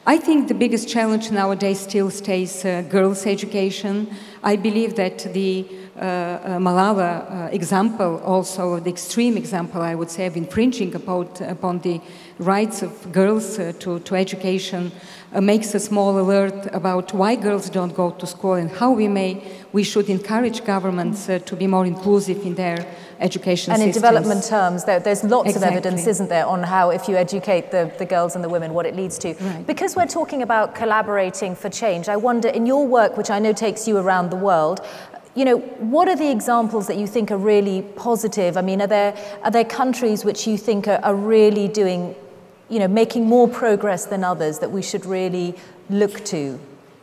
I think the biggest challenge nowadays still stays girls' education. I believe that the Malawi example, also the extreme example, I would say, of infringing upon the rights of girls to education, makes us more alert about why girls don't go to school and how we should encourage governments to be more inclusive in their education systems. And in development terms, there's lots of evidence, isn't there, on how if you educate the girls and the women, what it leads to. Right. Because we're talking about collaborating for change, I wonder, in your work, which I know takes you around the world, you know, what are the examples that you think are really positive? I mean, are there countries which you think are really doing, you know, making more progress than others that we should really look to?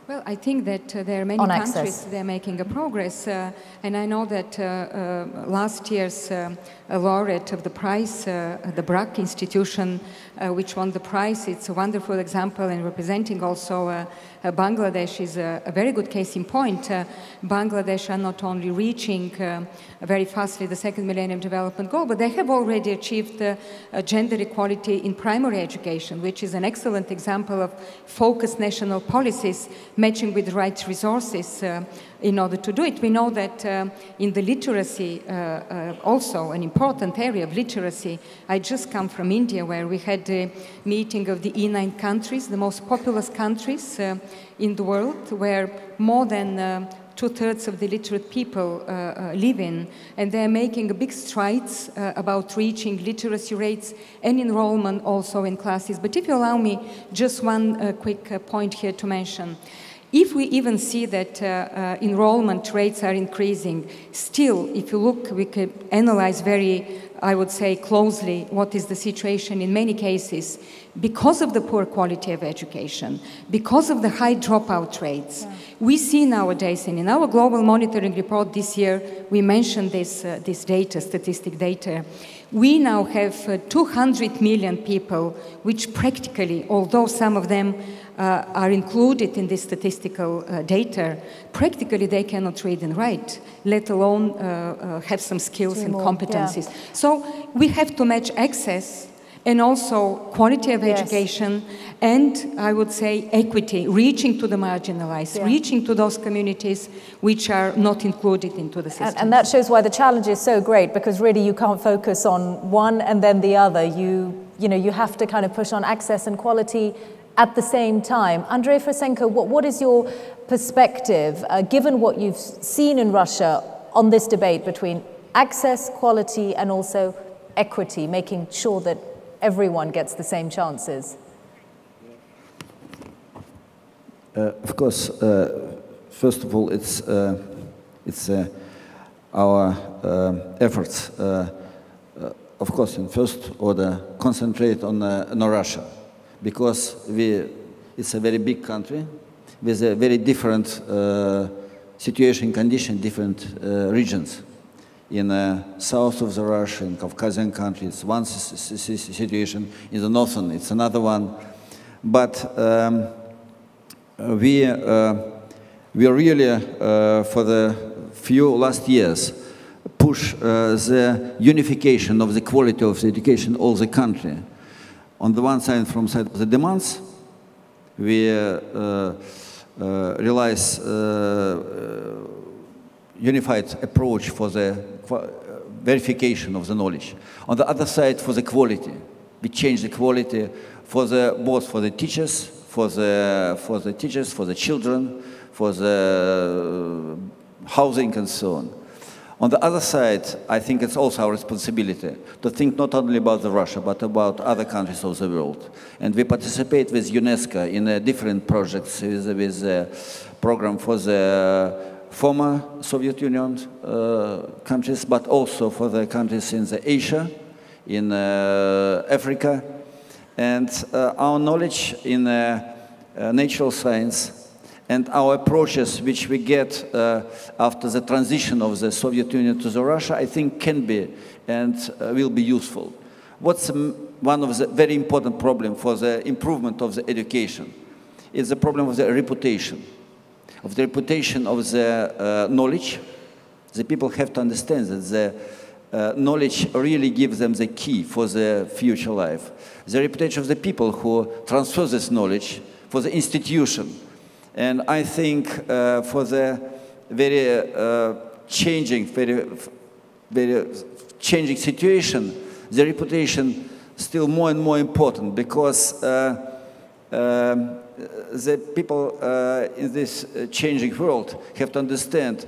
Well, I think that there are many countries that are making a progress, and I know that last year's laureate of the prize, the BRAC institution, which won the prize, it's a wonderful example, and representing also Bangladesh is a very good case in point. Bangladesh are not only reaching very fastly the second Millennium Development Goal, but they have already achieved gender equality in primary education, which is an excellent example of focused national policies matching with the right resources in order to do it. We know that in the literacy, also an important area of literacy, I just come from India, where we had a meeting of the E9 countries, the most populous countries in the world, where more than two-thirds of the literate people live in, and they're making big strides about reaching literacy rates and enrollment also in classes. But if you allow me just one quick point here to mention. If we even see that enrollment rates are increasing, still, if you look, we could analyze very, I would say, closely what is the situation in many cases. Because of the poor quality of education, because of the high dropout rates, we see nowadays, and in our global monitoring report this year, we mentioned this data, statistic data. We now have 200 million people, which practically, although some of them are included in this statistical data, practically they cannot read and write, let alone have some skills and competencies. Yeah. So we have to match access and also quality of education and, I would say, equity, reaching to the marginalized, reaching to those communities which are not included into the system. And that shows why the challenge is so great, because really you can't focus on one and then the other. You have to kind of push on access and quality at the same time. Andrei Fursenko, what is your perspective, given what you've seen in Russia, on this debate between access, quality, and also equity, making sure that everyone gets the same chances? Of course, first of all, it's our efforts, of course, in first order, concentrate on Russia, because it's a very big country with a very different situation, condition, different regions. In the south of the Russia, in Caucasian countries, one situation. In the northern, it's another one. But we really, for the few last years, push the unification of the quality of the education in all the country. On the one side, from side of the demands, we realize unified approach for the verification of the knowledge. On the other side, for the quality, we change the quality for both for the teachers, for the children, for the housing and so on. On the other side, I think it's also our responsibility to think not only about Russia, but about other countries of the world. And we participate with UNESCO in different projects with a program for the former Soviet Union countries, but also for the countries in Asia, in Africa. And our knowledge in natural science and our approaches, which we get after the transition of the Soviet Union to Russia, I think can be and will be useful. What's one of the very important problems for the improvement of the education is the problem of the reputation. Of the reputation of the knowledge. The people have to understand that the knowledge really gives them the key for the future life. The reputation of the people who transfer this knowledge for the institution. And I think for the very changing situation, the reputation still more and more important because the people in this changing world have to understand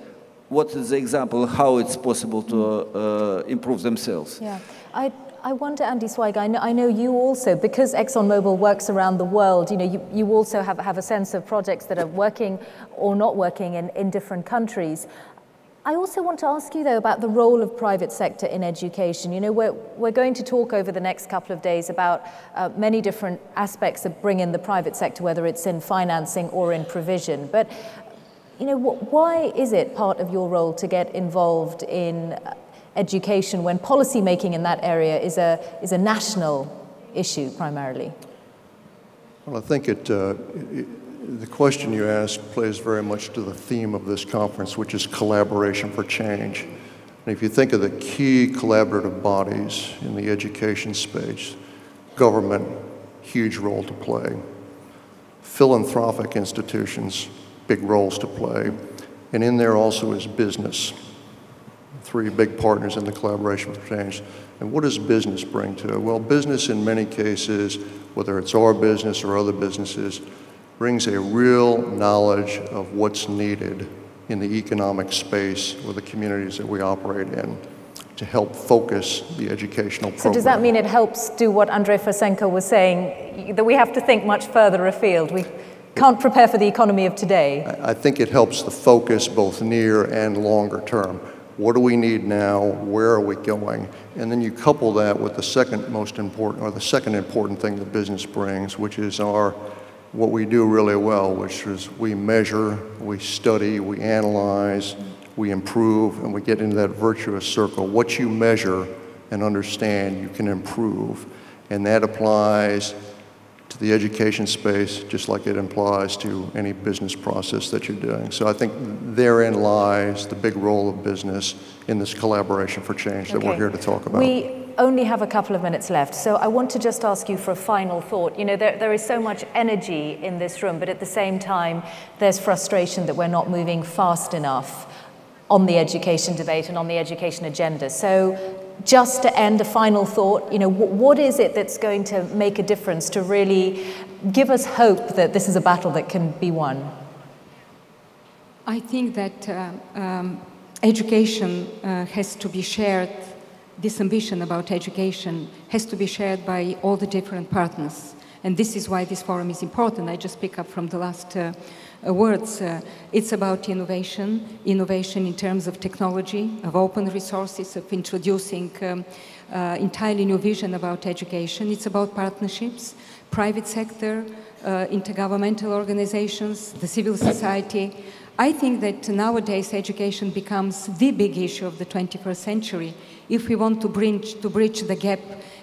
what is the example, how it's possible to improve themselves. Yeah. I wonder, Andy Zweig, I know you also, because Exxon Mobile works around the world, you also have a sense of projects that are working or not working in different countries. I also want to ask you, though, about the role of private sector in education. We're going to talk over the next couple of days about many different aspects that bring in the private sector, whether it's in financing or in provision. But, why is it part of your role to get involved in education when policy making in that area is a national issue primarily? Well, I think the question you ask plays very much to the theme of this conference, which is collaboration for change. And if you think of the key collaborative bodies in the education space, government, huge role to play. Philanthropic institutions, big roles to play. And in there also is business. Three big partners in the collaboration for change. And what does business bring to it? Well, business in many cases, whether it's our business or other businesses, brings a real knowledge of what's needed in the economic space or the communities that we operate in to help focus the educational program. So does that mean it helps do what Andrei Fursenko was saying, that we have to think much further afield? We can't prepare for the economy of today. I think it helps the focus both near and longer term. What do we need now? Where are we going? And then you couple that with the second most important, or the second important thing that business brings, which is what we do really well, which is we measure, we study, we analyze, we improve, and we get into that virtuous circle. What you measure and understand, you can improve. And that applies to the education space, just like it applies to any business process that you're doing. So I think therein lies the big role of business in this collaboration for change that we're here to talk about. We only have a couple of minutes left, so I want to just ask you for a final thought. There is so much energy in this room, but at the same time, there's frustration that we're not moving fast enough on the education debate and on the education agenda. So just to end, a final thought, what is it that's going to make a difference to really give us hope that this is a battle that can be won? I think that education has to be shared. This ambition about education has to be shared by all the different partners. And this is why this forum is important. I just pick up from the last words. It's about innovation in terms of technology, of open resources, of introducing entirely new vision about education. It's about partnerships, private sector, intergovernmental organizations, the civil society. I think that nowadays education becomes the big issue of the 21st century if we want to bridge the gap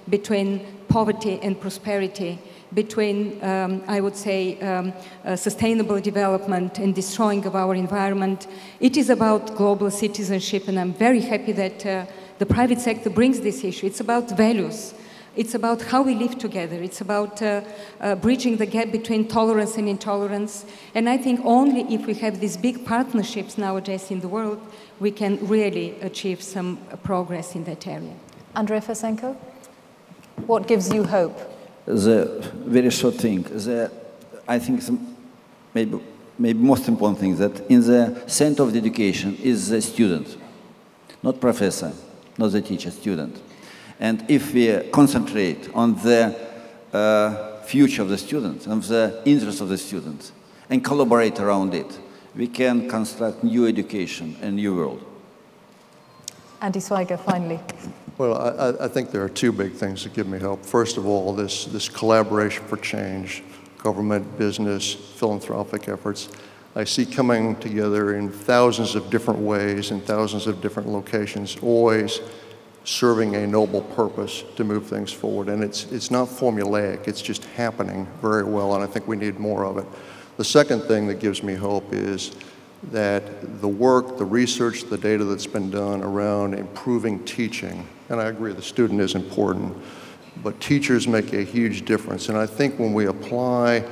between poverty and prosperity, between, I would say, sustainable development and destroying of our environment. It is about global citizenship, and I'm very happy that the private sector brings this issue. It's about values. It's about how we live together. It's about bridging the gap between tolerance and intolerance. And I think only if we have these big partnerships nowadays in the world, we can really achieve some progress in that area. Andrei Fusenko, what gives you hope? The very short thing, I think maybe most important thing that in the center of the education is the student. not professor, not the teacher, student. And if we concentrate on the future of the students, on the interest of the students, and collaborate around it, we can construct new education and new world. Andrei Fusenko, finally. Well, I think there are two big things that give me hope. First of all, this collaboration for change, government, business, philanthropic efforts, I see coming together in thousands of different ways, in thousands of different locations, always serving a noble purpose to move things forward. And it's not formulaic, it's just happening very well, and I think we need more of it. The second thing that gives me hope is that the work, the research, the data that's been done around improving teaching, and I agree the student is important, but teachers make a huge difference. And I think when we apply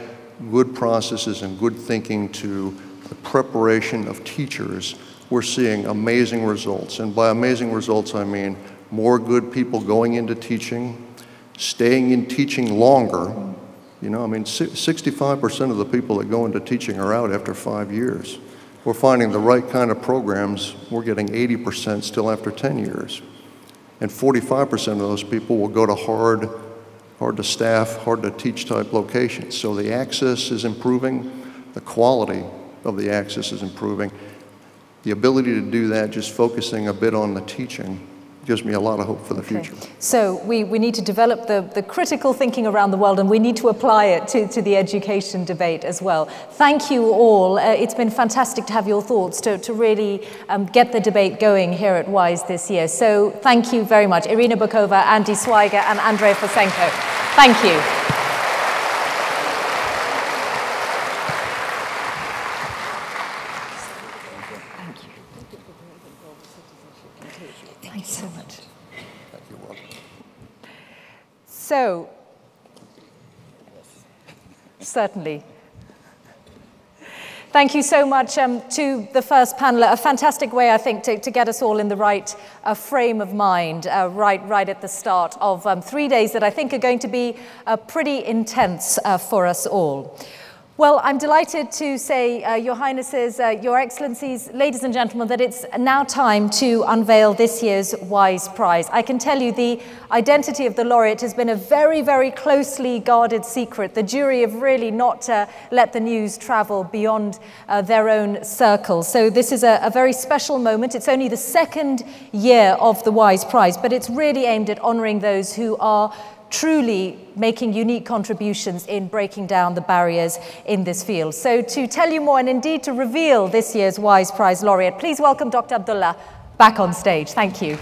good processes and good thinking to the preparation of teachers, we're seeing amazing results. And by amazing results, I mean more good people going into teaching, staying in teaching longer. You know, I mean, 65% of the people that go into teaching are out after 5 years. We're finding the right kind of programs, we're getting 80% still after 10 years. And 45% of those people will go to hard to staff, hard to teach type locations. So the access is improving, the quality of the access is improving. The ability to do that, just focusing a bit on the teaching, gives me a lot of hope for the future. So we need to develop the critical thinking around the world, and we need to apply it to the education debate as well. Thank you all. It's been fantastic to have your thoughts to really get the debate going here at WISE this year. So thank you very much. Irina Bokova, Andrei Fusenko, and Andrei Fusenko. Thank you. So, certainly. Thank you so much to the first paneler. A fantastic way, I think, to get us all in the right frame of mind right at the start of 3 days that I think are going to be pretty intense for us all. Well, I'm delighted to say, Your Highnesses, Your Excellencies, ladies and gentlemen, that it's now time to unveil this year's WISE Prize. I can tell you the identity of the laureate has been a very, very closely guarded secret. The jury have really not let the news travel beyond their own circles. So this is a very special moment. It's only the second year of the WISE Prize, but it's really aimed at honouring those who are truly making unique contributions in breaking down the barriers in this field. So to tell you more and indeed to reveal this year's WISE Prize laureate, please welcome Dr. Abdullah back on stage. Thank you.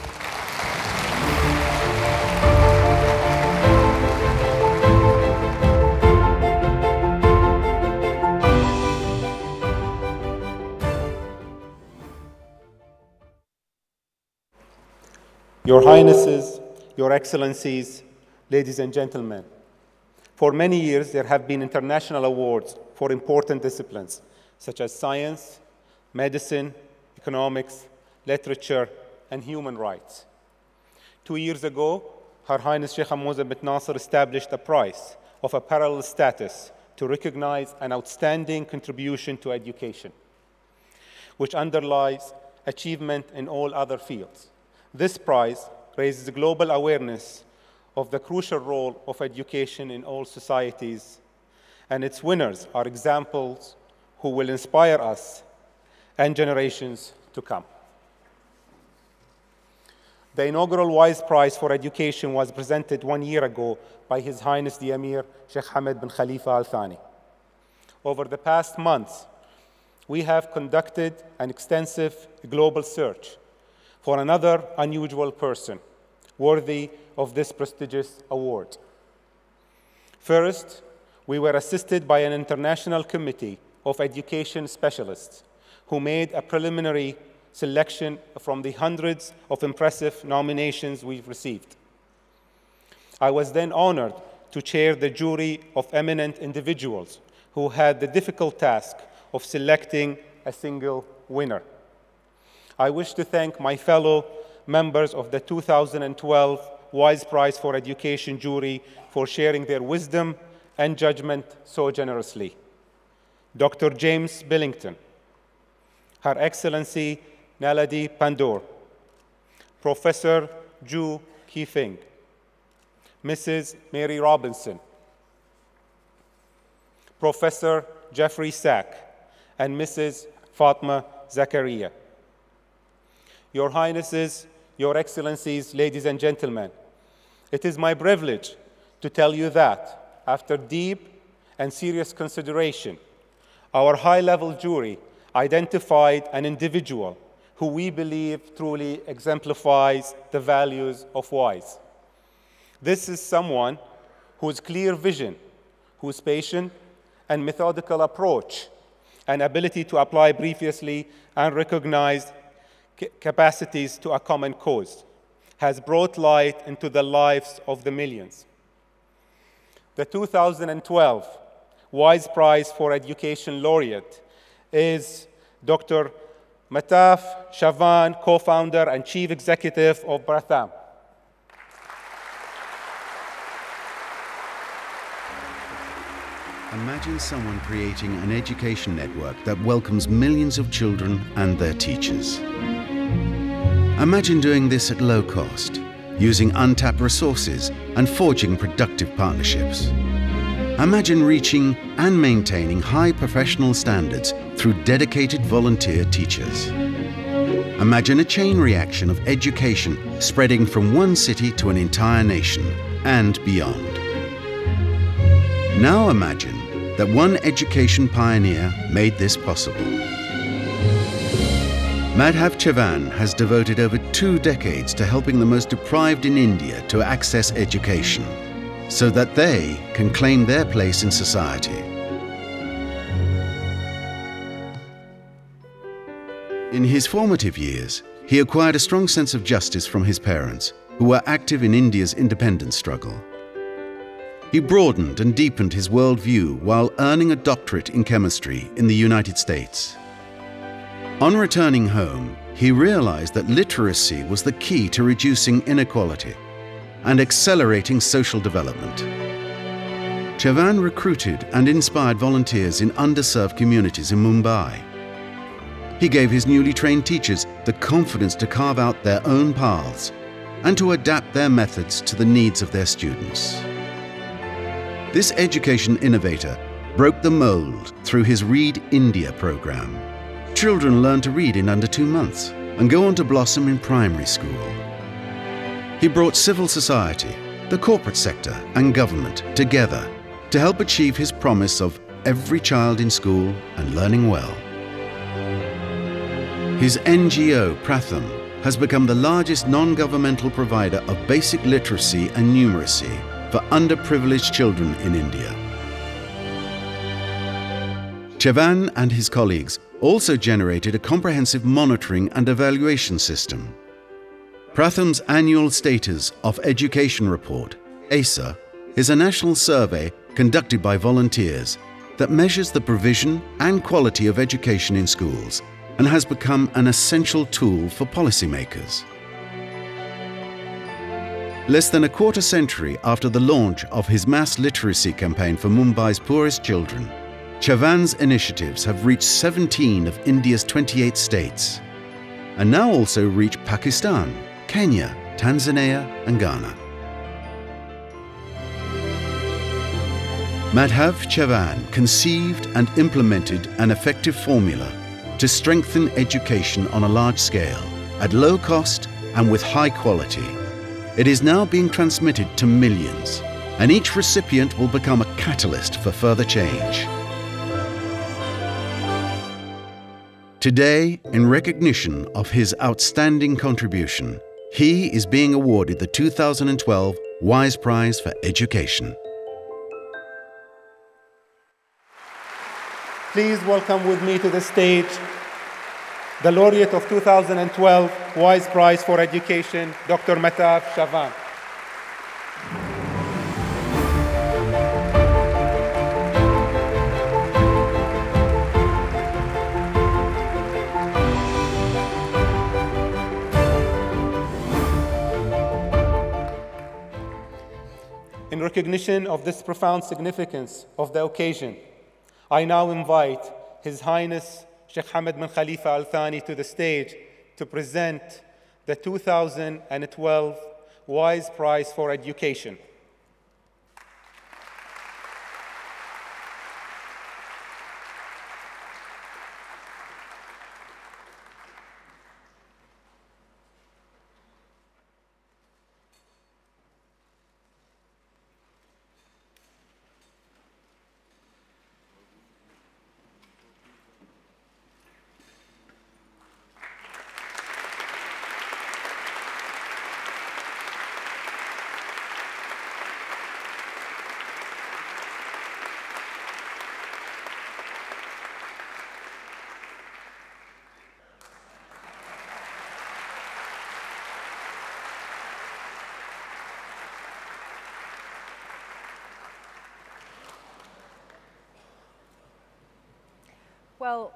Your Highnesses, Your Excellencies, ladies and gentlemen, for many years there have been international awards for important disciplines such as science, medicine, economics, literature, and human rights. 2 years ago, Her Highness Sheikh Hamouza bint Nasser established a prize of a parallel status to recognize an outstanding contribution to education, which underlies achievement in all other fields. This prize raises global awareness of the crucial role of education in all societies, and its winners are examples who will inspire us and generations to come. The inaugural WISE Prize for Education was presented 1 year ago by His Highness the Emir Sheikh Hamad bin Khalifa Al Thani. Over the past months, we have conducted an extensive global search for another unusual person worthy of this prestigious award. First, we were assisted by an international committee of education specialists who made a preliminary selection from the hundreds of impressive nominations we've received. I was then honored to chair the jury of eminent individuals who had the difficult task of selecting a single winner. I wish to thank my fellow members of the 2012 WISE Prize for Education jury for sharing their wisdom and judgment so generously. Dr. James Billington, Her Excellency Naledi Pandor, Professor Ju Keefing, Mrs. Mary Robinson, Professor Jeffrey Sack, and Mrs. Fatma Zakaria. Your Highnesses, Your Excellencies, ladies and gentlemen, it is my privilege to tell you that, after deep and serious consideration, our high-level jury identified an individual who we believe truly exemplifies the values of WISE. This is someone whose clear vision, whose patient and methodical approach, and ability to apply previously unrecognized capacities to a common cause has brought light into the lives of the millions. The 2012 WISE Prize for Education laureate is Dr. Mataf Shavan, co-founder and chief executive of Pratham. Imagine someone creating an education network that welcomes millions of children and their teachers. Imagine doing this at low cost, using untapped resources and forging productive partnerships. Imagine reaching and maintaining high professional standards through dedicated volunteer teachers. Imagine a chain reaction of education spreading from one city to an entire nation and beyond. Now imagine that one education pioneer made this possible. Madhav Chavan has devoted over 2 decades to helping the most deprived in India to access education, so that they can claim their place in society. In his formative years, he acquired a strong sense of justice from his parents, who were active in India's independence struggle. He broadened and deepened his worldview while earning a doctorate in chemistry in the United States. On returning home, he realized that literacy was the key to reducing inequality and accelerating social development. Chavan recruited and inspired volunteers in underserved communities in Mumbai. He gave his newly trained teachers the confidence to carve out their own paths and to adapt their methods to the needs of their students. This education innovator broke the mold through his Read India program. Children learn to read in under 2 months and go on to blossom in primary school. He brought civil society, the corporate sector, and government together to help achieve his promise of every child in school and learning well. His NGO, Pratham, has become the largest non-governmental provider of basic literacy and numeracy for underprivileged children in India. Chavan and his colleagues also generated a comprehensive monitoring and evaluation system. Pratham's annual Status of Education Report, ASA, is a national survey conducted by volunteers that measures the provision and quality of education in schools and has become an essential tool for policymakers. Less than a quarter century after the launch of his mass literacy campaign for Mumbai's poorest children, Chavan's initiatives have reached 17 of India's 28 states, and now also reach Pakistan, Kenya, Tanzania, and Ghana. Madhav Chavan conceived and implemented an effective formula to strengthen education on a large scale, at low cost and with high quality. It is now being transmitted to millions, and each recipient will become a catalyst for further change. Today, in recognition of his outstanding contribution, he is being awarded the 2012 WISE Prize for Education. Please welcome with me to the stage the laureate of 2012 WISE Prize for Education, Dr. Mataf Shavan. In recognition of this profound significance of the occasion, I now invite His Highness Sheikh Hamad bin Khalifa Al Thani to the stage to present the 2012 WISE Prize for Education. Well,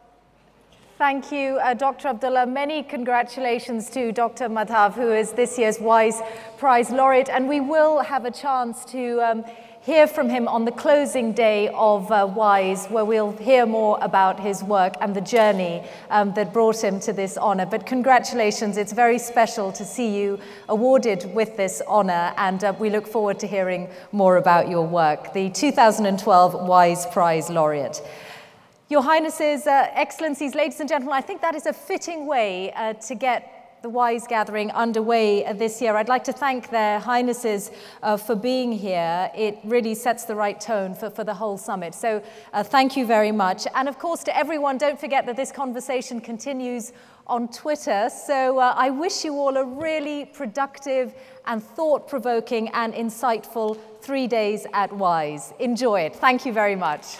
thank you, Dr. Abdullah. Many congratulations to Dr. Madhav, who is this year's WISE Prize laureate. And we will have a chance to hear from him on the closing day of WISE, where we'll hear more about his work and the journey that brought him to this honor. But congratulations. It's very special to see you awarded with this honor, and we look forward to hearing more about your work. The 2012 WISE Prize laureate. Your Highnesses, Excellencies, ladies and gentlemen, I think that is a fitting way to get the WISE gathering underway this year. I'd like to thank their Highnesses for being here. It really sets the right tone for the whole summit. So thank you very much. And of course, to everyone, don't forget that this conversation continues on Twitter. So I wish you all a really productive and thought-provoking and insightful 3 days at WISE. Enjoy it. Thank you very much.